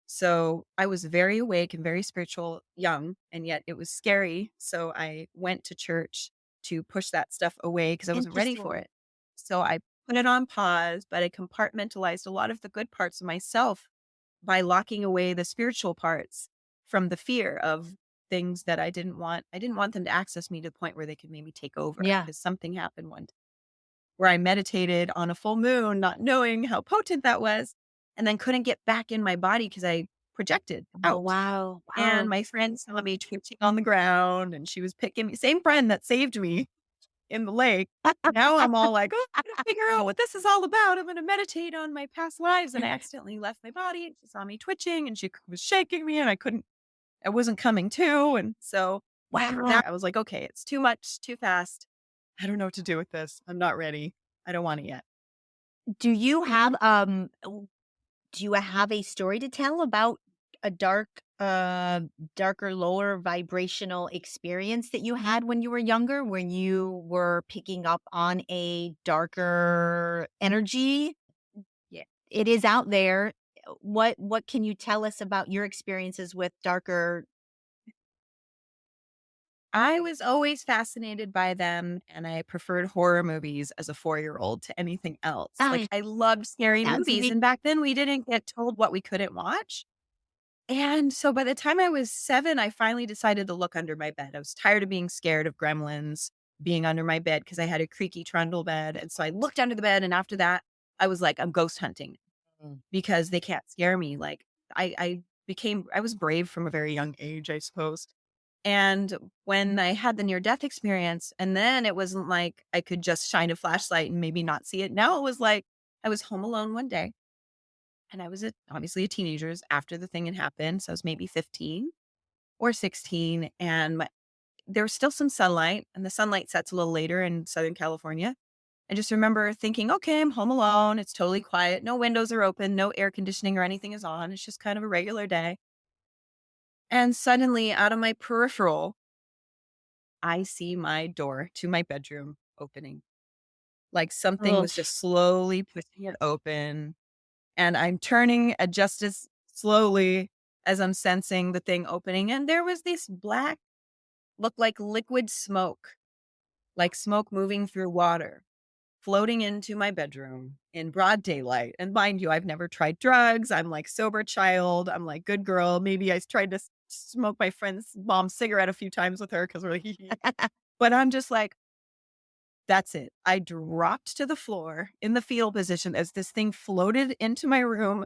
[SPEAKER 3] So I was very awake and very spiritual young, and yet it was scary. So I went to church to push that stuff away because I wasn't ready for
[SPEAKER 2] Interesting.
[SPEAKER 3] it. So I put it on pause, but I compartmentalized a lot of the good parts of myself by locking away the spiritual parts from the fear of things that I didn't want. I didn't want them to access me to the point where they could maybe take over
[SPEAKER 2] Yeah.
[SPEAKER 3] because something happened one where I meditated on a full moon, not knowing how potent that was, and then couldn't get back in my body because I projected
[SPEAKER 2] Oh,
[SPEAKER 3] out.
[SPEAKER 2] wow.
[SPEAKER 3] And
[SPEAKER 2] Wow.
[SPEAKER 3] my friend saw me twitching on the ground and she was picking me, same friend that saved me in the lake. Now I'm all like, oh, I'm going to figure out what this is all about. I'm going to meditate on my past lives. And I accidentally left my body. And she saw me twitching and she was shaking me and I wasn't coming to. And so
[SPEAKER 2] Wow.
[SPEAKER 3] that I was like, okay, it's too much, too fast. I don't know what to do with this. I'm not ready. I don't want it yet.
[SPEAKER 2] Do you have do you have a story to tell about a darker, lower vibrational experience that you had when you were younger, when you were picking up on a darker energy?
[SPEAKER 3] Yeah.
[SPEAKER 2] It is out there. What can you tell us about your experiences with darker?
[SPEAKER 3] I was always fascinated by them, and I preferred horror movies as a 4-year-old to anything else. Like,
[SPEAKER 2] Ah,
[SPEAKER 3] I loved scary
[SPEAKER 2] sounds
[SPEAKER 3] movies,
[SPEAKER 2] me.
[SPEAKER 3] and back then we didn't get told what we couldn't watch. And so by the time I was 7, I finally decided to look under my bed. I was tired of being scared of gremlins being under my bed because I had a creaky trundle bed. And so I looked under the bed, and after that, I was like, I'm ghost hunting
[SPEAKER 2] Mm.
[SPEAKER 3] because they can't scare me. Like, I was brave from a very young age, I suppose. And when I had the near death experience, and then it wasn't like I could just shine a flashlight and maybe not see it. Now it was like I was home alone one day and I was obviously a teenager after the thing had happened. So I was maybe 15 or 16. And there was still some sunlight, and the sunlight sets a little later in Southern California. I just remember thinking, okay, I'm home alone. It's totally quiet. No windows are open. No air conditioning or anything is on. It's just kind of a regular day. And suddenly, out of my peripheral, I see my door to my bedroom opening. Like something
[SPEAKER 2] Oh,
[SPEAKER 3] was just slowly pushing it open. And I'm turning just as slowly as I'm sensing the thing opening. And there was this black, looked like liquid smoke, like smoke moving through water, floating into my bedroom in broad daylight. And mind you, I've never tried drugs. I'm like sober child. I'm like good girl. Maybe I tried to smoke my friend's mom's cigarette a few times with her because we're like, but I'm just like, that's it. I dropped to the floor in the fetal position as this thing floated into my room.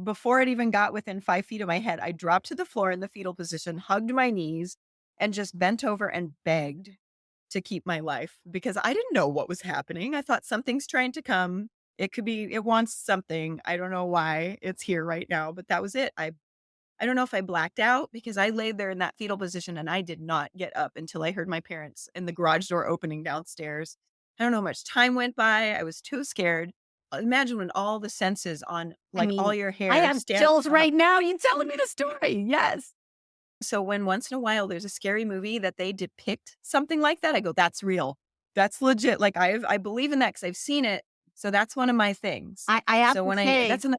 [SPEAKER 3] Before it even got within 5 feet of my head, I dropped to the floor in the fetal position, hugged my knees, and just bent over and begged to keep my life because I didn't know what was happening. I thought something's trying to come. It could be, it wants something. I don't know why it's here right now, but that was it. I don't know if I blacked out because I laid there in that fetal position and I did not get up until I heard my parents in the garage door opening downstairs. I don't know how much time went by. I was too scared. Imagine when all the senses on
[SPEAKER 2] I
[SPEAKER 3] like all
[SPEAKER 2] mean,
[SPEAKER 3] your
[SPEAKER 2] I
[SPEAKER 3] hair
[SPEAKER 2] have
[SPEAKER 3] stand
[SPEAKER 2] chills
[SPEAKER 3] up.
[SPEAKER 2] right now. You telling me the story? Yes.
[SPEAKER 3] So when once in a while there's a scary movie that they depict something like that, I go, that's real. That's legit. Like I believe in that because I've seen it. So that's one of my things.
[SPEAKER 2] I have
[SPEAKER 3] So
[SPEAKER 2] to
[SPEAKER 3] when
[SPEAKER 2] say,
[SPEAKER 3] that's an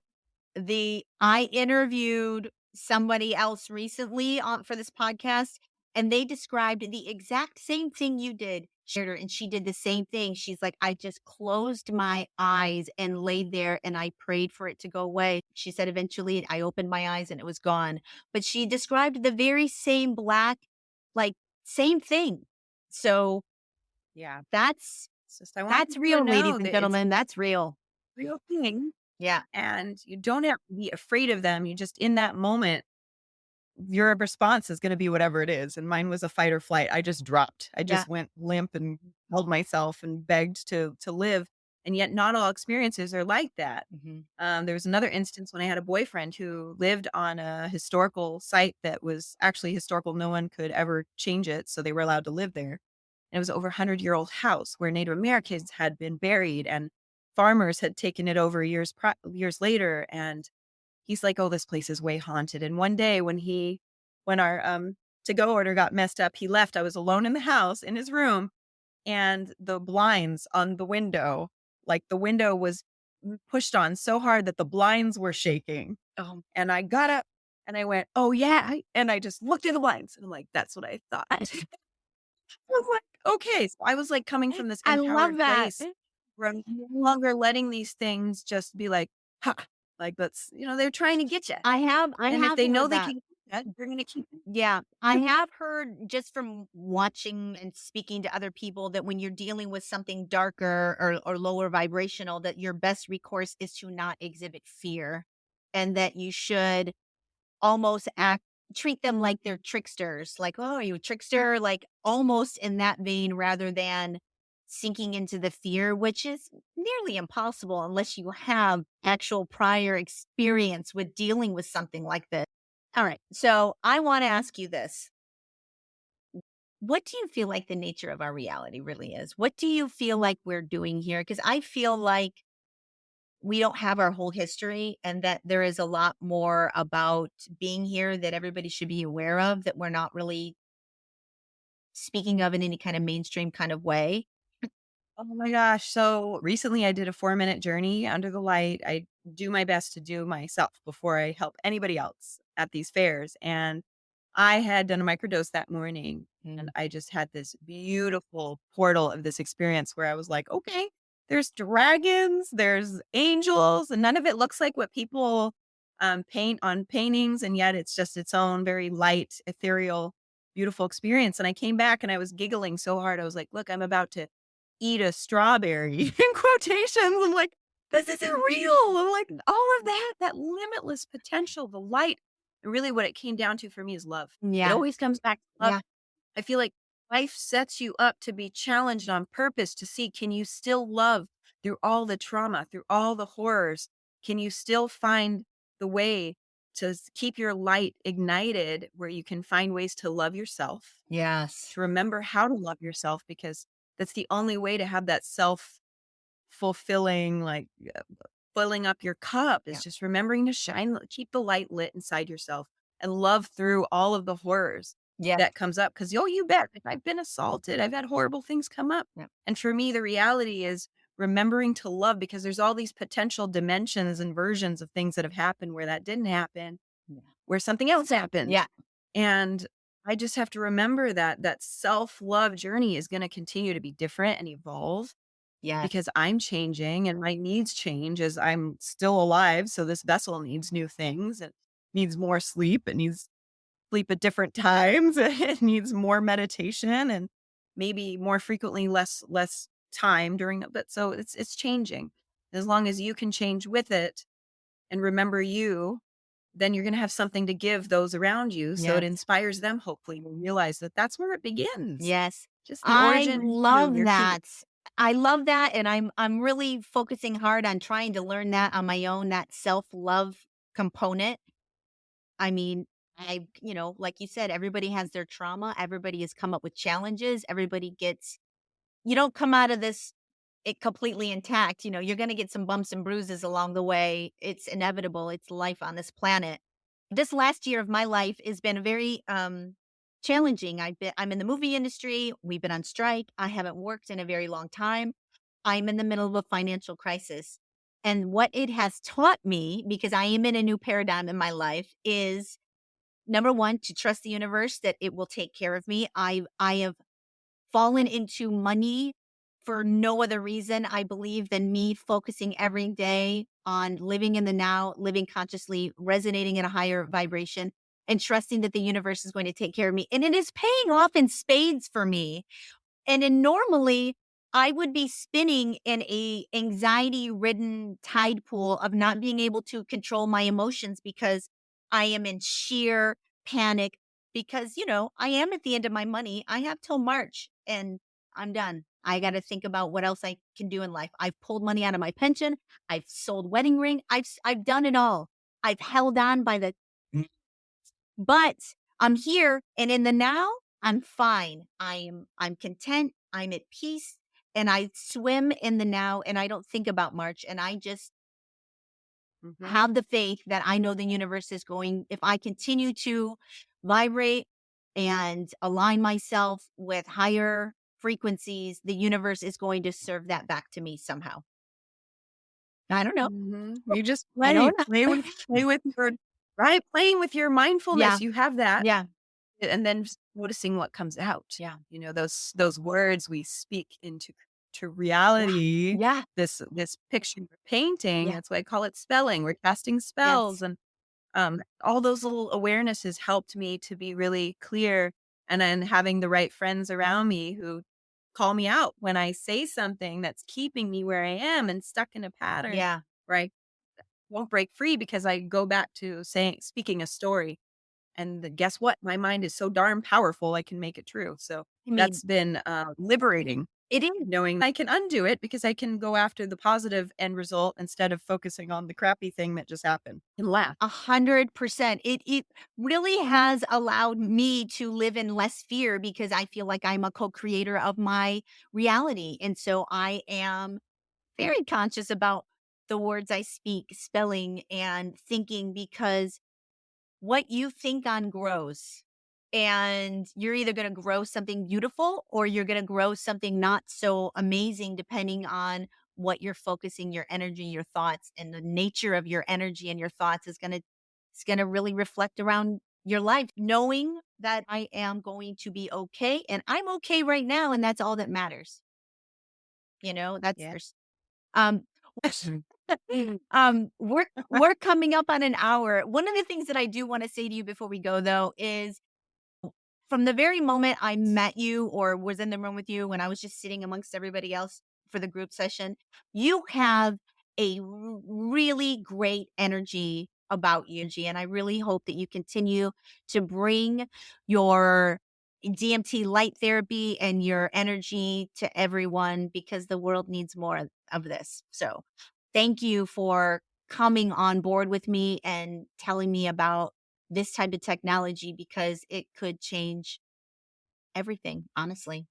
[SPEAKER 2] I interviewed somebody else recently on for this podcast, and they described the exact same thing you did.
[SPEAKER 1] shared her, and she did the same thing. She's like, I just closed my eyes and laid there and I prayed for it to go away. She said, eventually I opened my eyes and it was gone. But she described the very same black, like, same thing. So
[SPEAKER 3] Yeah.
[SPEAKER 1] that's
[SPEAKER 3] It's just, I want
[SPEAKER 1] that's
[SPEAKER 3] people to
[SPEAKER 1] real, ladies
[SPEAKER 3] know
[SPEAKER 1] and
[SPEAKER 3] that it's
[SPEAKER 1] gentlemen. That's real.
[SPEAKER 3] a real thing
[SPEAKER 1] Yeah.
[SPEAKER 3] and you don't have to be afraid of them. You just, in that moment, your response is going to be whatever it is. And mine was a fight or flight. I just dropped. I
[SPEAKER 1] Yeah.
[SPEAKER 3] just went limp and held myself and begged to live. And yet, not all experiences are like that. There was another instance when I had a boyfriend who lived on a historical site that was actually historical. No one could ever change it. So they were allowed to live there. And it was over 100-year-old house where Native Americans had been buried and farmers had taken it over years later. And he's like, "Oh, this place is way haunted." And one day when our to go order got messed up, he left. I was alone in the house in his room, and the blinds on the window, like the window was pushed on so hard that the blinds were shaking. And I got up and I went, "Oh yeah," and I just looked at the blinds and I'm like, "That's what I thought." I was like, okay. So I was like coming from this
[SPEAKER 1] I love
[SPEAKER 3] empowered
[SPEAKER 1] that.
[SPEAKER 3] place where I'm no longer letting these things just be like, ha, like that's, they're trying to get you.
[SPEAKER 1] I
[SPEAKER 3] And if
[SPEAKER 1] have
[SPEAKER 3] they know
[SPEAKER 1] heard
[SPEAKER 3] they
[SPEAKER 1] that.
[SPEAKER 3] can get that, they're going to keep it.
[SPEAKER 1] Yeah, I have heard just from watching and speaking to other people that when you're dealing with something darker or lower vibrational, that your best recourse is to not exhibit fear, and that you should almost treat them like they're tricksters. Like, oh, are you a trickster? Like almost in that vein, rather than sinking into the fear, which is nearly impossible unless you have actual prior experience with dealing with something like this. All right. So I want to ask you this. What do you feel like the nature of our reality really is? What do you feel like we're doing here? Because I feel like we don't have our whole history, and that there is a lot more about being here that everybody should be aware of, that we're not really speaking of in any kind of mainstream kind of way.
[SPEAKER 3] Oh my gosh. So recently I did a 4-minute journey under the light. I do my best to do myself before I help anybody else at these fairs. And I had done a microdose that morning and I just had this beautiful portal of this experience where I was like, okay, there's dragons, there's angels, and none of it looks like what people paint on paintings. And yet it's just its own very light, ethereal, beautiful experience. And I came back and I was giggling so hard. I was like, look, I'm about to eat a strawberry in quotations. I'm like, this isn't real. I'm like, all of that limitless potential, the light. And really what it came down to for me is love. It
[SPEAKER 1] Yeah.
[SPEAKER 3] always comes back to love.
[SPEAKER 1] Yeah.
[SPEAKER 3] I feel like life sets you up to be challenged on purpose to see, can you still love through all the trauma, through all the horrors? Can you still find the way to keep your light ignited where you can find ways to love yourself,
[SPEAKER 1] Yes.
[SPEAKER 3] to remember how to love yourself, because that's the only way to have that self fulfilling, like filling up your cup is
[SPEAKER 1] Yeah.
[SPEAKER 3] just remembering to keep the light lit inside yourself and love through all of the horrors
[SPEAKER 1] Yeah.
[SPEAKER 3] that comes up. Cause you bet, if I've been assaulted, I've had horrible things come up.
[SPEAKER 1] Yeah.
[SPEAKER 3] And for me, the reality is remembering to love, because there's all these potential dimensions and versions of things that have happened where that didn't happen,
[SPEAKER 1] Yeah.
[SPEAKER 3] where something else happened.
[SPEAKER 1] Yeah.
[SPEAKER 3] And I just have to remember that self-love journey is going to continue to be different and evolve
[SPEAKER 1] Yeah.
[SPEAKER 3] because I'm changing and my needs change as I'm still alive. So this vessel needs new things. It needs more sleep. It needs sleep at different times. It needs more meditation and maybe more frequently less time during it. But so it's changing. As long as you can change with it and remember you, then you're going to have something to give those around you. So it
[SPEAKER 1] Yes.
[SPEAKER 3] inspires them, hopefully, to realize that that's where it begins.
[SPEAKER 1] Yes.
[SPEAKER 3] Just the
[SPEAKER 1] I
[SPEAKER 3] origin to
[SPEAKER 1] love
[SPEAKER 3] your key.
[SPEAKER 1] that. I love that, and I'm really focusing hard on trying to learn that on my own, that self-love component. I mean, like you said, everybody has their trauma, everybody has come up with challenges, you don't come out of this it completely intact. You're going to get some bumps and bruises along the way. It's inevitable. It's life on this planet. This last year of my life has been very challenging. I'm in the movie industry. We've been on strike. I haven't worked in a very long time. I'm in the middle of a financial crisis. And what it has taught me, because I am in a new paradigm in my life, is number one, to trust the universe that it will take care of me. I have fallen into money for no other reason, I believe, than me focusing every day on living in the now, living consciously, resonating in a higher vibration, and trusting that the universe is going to take care of me. And it is paying off in spades for me. And then normally I would be spinning in a anxiety ridden tide pool of not being able to control my emotions because I am in sheer panic because, I am at the end of my money. I have till March and I'm done. I got to think about what else I can do in life. I've pulled money out of my pension. I've sold wedding ring. I've done it all. I've held on by the but I'm here and in the now, I'm fine. I'm content, I'm at peace, and I swim in the now and I don't think about March and I just
[SPEAKER 3] Mhm.
[SPEAKER 1] have the faith that I know the universe is going if I continue to vibrate and align myself with higher frequencies, the universe is going to serve that back to me somehow. I don't know.
[SPEAKER 3] You just
[SPEAKER 1] I don't know.
[SPEAKER 3] play with your right, playing with your
[SPEAKER 1] Yeah.
[SPEAKER 3] mindfulness, you have that,
[SPEAKER 1] Yeah.
[SPEAKER 3] and then just noticing what comes out.
[SPEAKER 1] Yeah.
[SPEAKER 3] Those words we speak into to
[SPEAKER 1] Yeah.
[SPEAKER 3] reality,
[SPEAKER 1] Yeah.
[SPEAKER 3] this picture you're painting,
[SPEAKER 1] Yeah.
[SPEAKER 3] that's why I call it spelling. We're casting spells,
[SPEAKER 1] Yes.
[SPEAKER 3] and all those little awarenesses helped me to be really clear, and then having the right friends around me who call me out when I say something that's keeping me where I am and stuck in a pattern,
[SPEAKER 1] Yeah.
[SPEAKER 3] where I won't break free because I go back to speaking a story. And guess what? My mind is so darn powerful, I can make it true. So
[SPEAKER 1] I mean,
[SPEAKER 3] that's been liberating,
[SPEAKER 1] it is.
[SPEAKER 3] knowing I can undo it because I can go after the positive end result instead of focusing on the crappy thing that just happened and laugh.
[SPEAKER 1] 100%. It really has allowed me to live in less fear because I feel like I'm a co-creator of my reality. And so I am very conscious about the words I speak, spelling and thinking because what you think on grows. And you're either going to grow something beautiful or you're going to grow something not so amazing, depending on what you're focusing your energy, your thoughts, and the nature of your energy and your thoughts is going to it's going to really reflect around your life, knowing that I am going to be okay and I'm okay right now. And that's all that matters.
[SPEAKER 3] Yeah.
[SPEAKER 1] Um, we're coming up on an hour. One of the things that I do want to say to you before we go though is from the very moment I met you or was in the room with you when I was just sitting amongst everybody else for the group session, you have a really great energy about you. And I really hope that you continue to bring your DMT light therapy and your energy to everyone because the world needs more of this. So thank you for coming on board with me and telling me about this type of technology because it could change everything, honestly.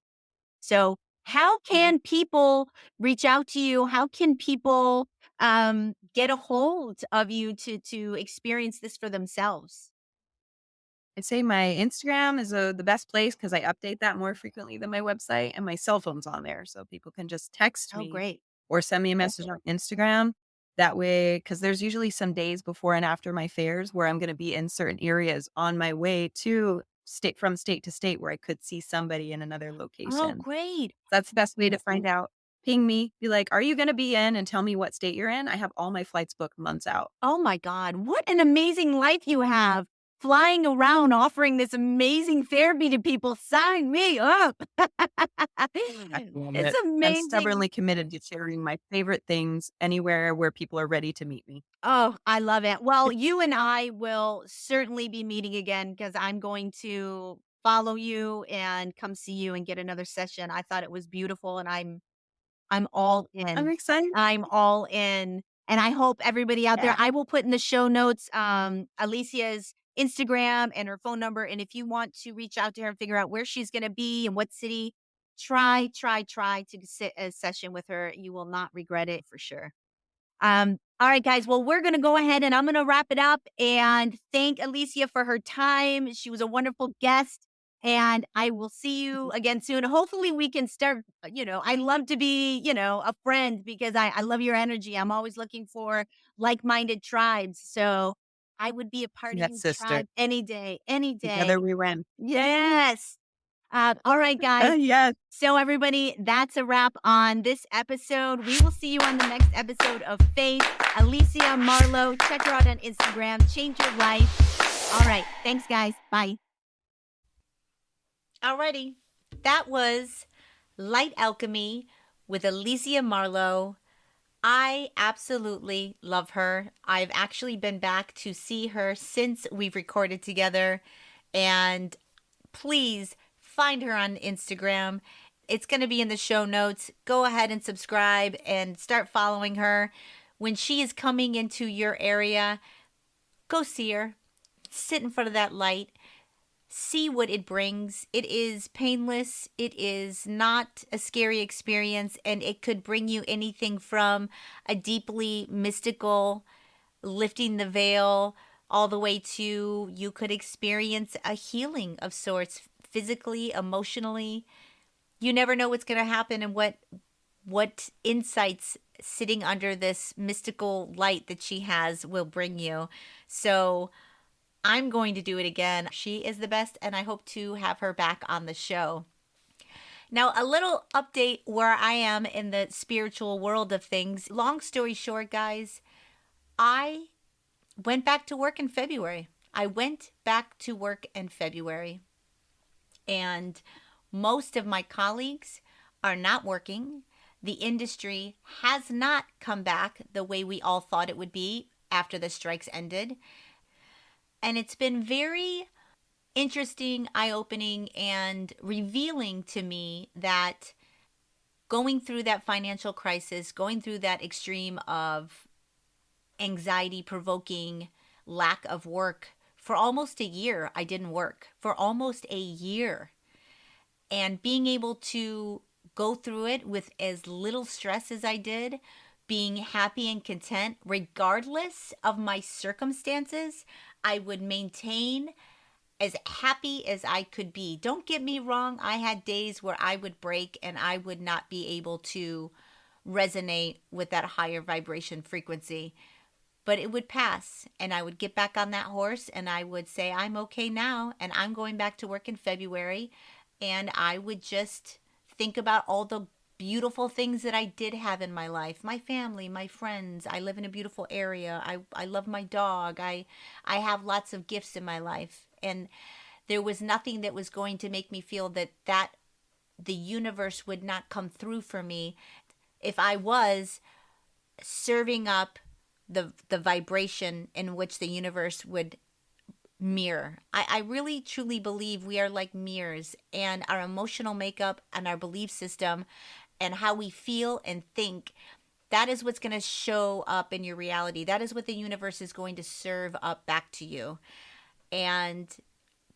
[SPEAKER 1] So, how
[SPEAKER 3] Mhm.
[SPEAKER 1] can people reach out to you? How can people get a hold of you to experience this for themselves?
[SPEAKER 3] I'd say my Instagram is the best place because I update that more frequently than my website, and my cell phone's on there. So people can just text
[SPEAKER 1] Oh,
[SPEAKER 3] me
[SPEAKER 1] great.
[SPEAKER 3] or send me a message on Instagram. That way, because there's usually some days before and after my fairs where I'm going to be in certain areas on my way to state to state where I could see somebody in another
[SPEAKER 1] Oh,
[SPEAKER 3] location.
[SPEAKER 1] great.
[SPEAKER 3] That's the best way to find out. Ping me, be like, "Are you gonna be in?" and tell me what state you're in. I have all my flights booked months out.
[SPEAKER 1] Oh my God. What an amazing life you have. Flying around offering this amazing therapy to people. Sign me up.
[SPEAKER 3] I love
[SPEAKER 1] It's
[SPEAKER 3] it. I'm
[SPEAKER 1] amazing.
[SPEAKER 3] stubbornly committed to sharing my favorite things anywhere where people are ready to meet me.
[SPEAKER 1] Oh, I love it. Well, you and I will certainly be meeting again because I'm going to follow you and come see you and get another session. I thought it was beautiful and I'm all
[SPEAKER 3] I'm
[SPEAKER 1] in.
[SPEAKER 3] excited.
[SPEAKER 1] I'm all in. And I hope everybody out there,
[SPEAKER 3] Yeah.
[SPEAKER 1] I will put in the show notes Alicia's Instagram and her phone number. And if you want to reach out to her and figure out where she's going to be and what city, try to sit a session with her. You will not regret it for sure. All right, guys. Well, we're going to go ahead and I'm going to wrap it up and thank Alysia for her time. She was a wonderful guest. And I will see you again soon. Hopefully, we can start. I love to be, a friend because I love your energy. I'm always looking for like minded tribes. So I would be a part of
[SPEAKER 3] Yes,
[SPEAKER 1] your
[SPEAKER 3] sister.
[SPEAKER 1] tribe any day, any
[SPEAKER 3] Together
[SPEAKER 1] day.
[SPEAKER 3] we win.
[SPEAKER 1] Yes.
[SPEAKER 2] All right, guys.
[SPEAKER 3] Yes.
[SPEAKER 2] So, everybody, that's a wrap on this episode. We will see you on the next episode of Faith. Alysia Marlowe. Check her out on Instagram. Change your life. All right. Thanks, guys. Bye. Alrighty. That was Light Alchemy with Alysia Marlowe. I absolutely love her. I've actually been back to see her since we've recorded together. And please find her on Instagram. It's going to be in the show notes. Go ahead and subscribe and start following her. When she is coming into your area, go see her. Sit in front of that light. See what it brings. It is painless. It is not a scary experience, and it could bring you anything from a deeply mystical lifting the veil all the way to you could experience a healing of sorts, physically, emotionally. You never know what's going to happen and what insights sitting under this mystical light that she has will bring you. So I'm going to do it again. She is the best, and I hope to have her back on the show. Now, a little update where I am in the spiritual world of things. Long story short, guys, I went back to work in February. And most of my colleagues are not working. The industry has not come back the way we all thought it would be after the strikes ended. And it's been very interesting, eye-opening, and revealing to me that going through that financial crisis, going through that extreme of anxiety-provoking lack of work, for almost a year, I didn't work. For almost a year. And being able to go through it with as little stress as I did, being happy and content, regardless of my circumstances, I would maintain as happy as I could be. Don't get me wrong, I had days where I would break and I would not be able to resonate with that higher vibration frequency. But it would pass, and I would get back on that horse, and I would say, I'm okay now, and I'm going back to work in February. And I would just think about all the beautiful things that I did have in my life. My family, my friends. I live in a beautiful area. I love my dog. I have lots of gifts in my life. And there was nothing that was going to make me feel that the universe would not come through for me if I was serving up the vibration in which the universe would mirror. I really truly believe we are like mirrors, and our emotional makeup and our belief system and how we feel and think, that is what's going to show up in your reality. That is what the universe is going to serve up back to you. And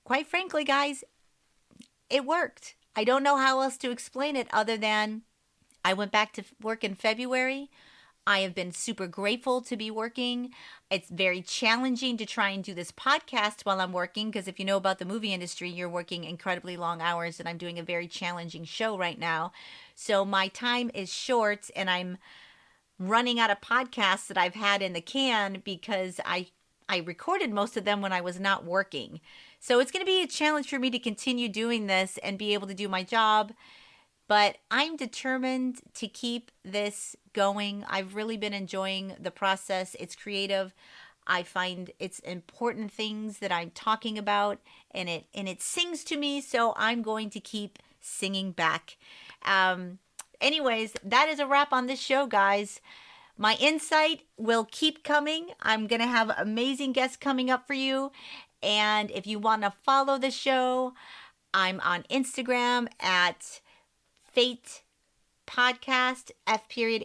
[SPEAKER 2] quite frankly, guys, it worked. I don't know how else to explain it other than I went back to work in February. I have been super grateful to be working. It's very challenging to try and do this podcast while I'm working, because if you know about the movie industry, you're working incredibly long hours, and I'm doing a very challenging show right now. So my time is short, and I'm running out of podcasts that I've had in the can because I recorded most of them when I was not working. So it's going to be a challenge for me to continue doing this and be able to do my job. But I'm determined to keep this going. I've really been enjoying the process. It's creative. I find it's important things that I'm talking about, and it sings to me, so I'm going to keep singing back. Anyways, that is a wrap on this show, guys. My insight will keep coming. I'm going to have amazing guests coming up for you. And if you want to follow the show, I'm on Instagram at F.A.T.E podcast, F.A.T.E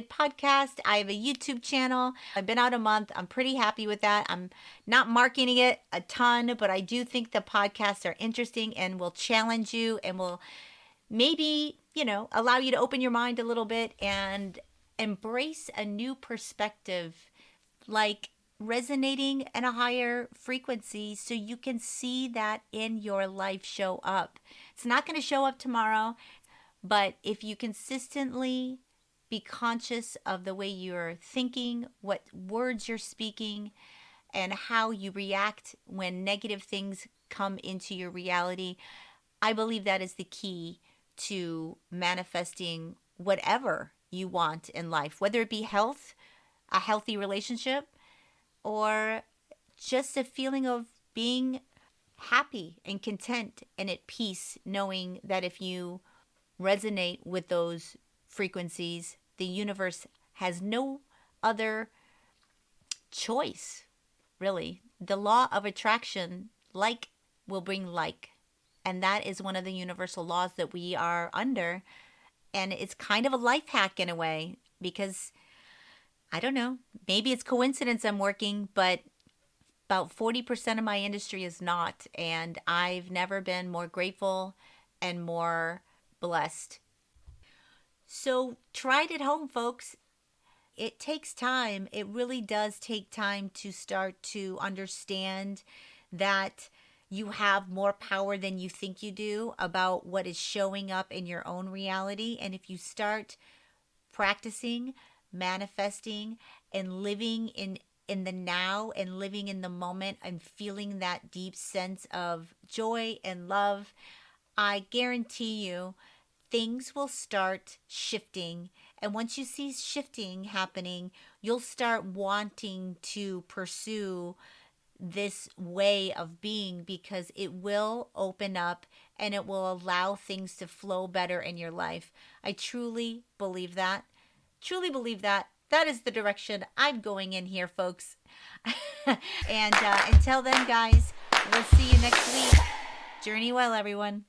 [SPEAKER 2] podcast. I have a YouTube channel. I've been out a month. I'm pretty happy with that. I'm not marketing it a ton, but I do think the podcasts are interesting and will challenge you and will maybe, allow you to open your mind a little bit and embrace a new perspective, like resonating in a higher frequency, so you can see that in your life show up. It's not going to show up tomorrow, but if you consistently be conscious of the way you're thinking, what words you're speaking, and how you react when negative things come into your reality. I believe that is the key to manifesting whatever you want in life, whether it be health, a healthy relationship, or just a feeling of being happy and content and at peace, knowing that if you resonate with those frequencies, the universe has no other choice, really. The law of attraction, like will bring like. And that is one of the universal laws that we are under. And it's kind of a life hack in a way because I don't know, maybe it's coincidence I'm working, but about 40% of my industry is not. And I've never been more grateful and more blessed. So try it at home, folks. It takes time. It really does take time to start to understand that you have more power than you think you do about what is showing up in your own reality. And if you start practicing, manifesting, and living in the now and living in the moment and feeling that deep sense of joy and love, I guarantee you things will start shifting. And once you see shifting happening, you'll start wanting to pursue this way of being because it will open up and it will allow things to flow better in your life. I truly believe that. Truly believe that. That is the direction I'm going in here, folks. And until then, guys, we'll see you next week. Journey well, everyone.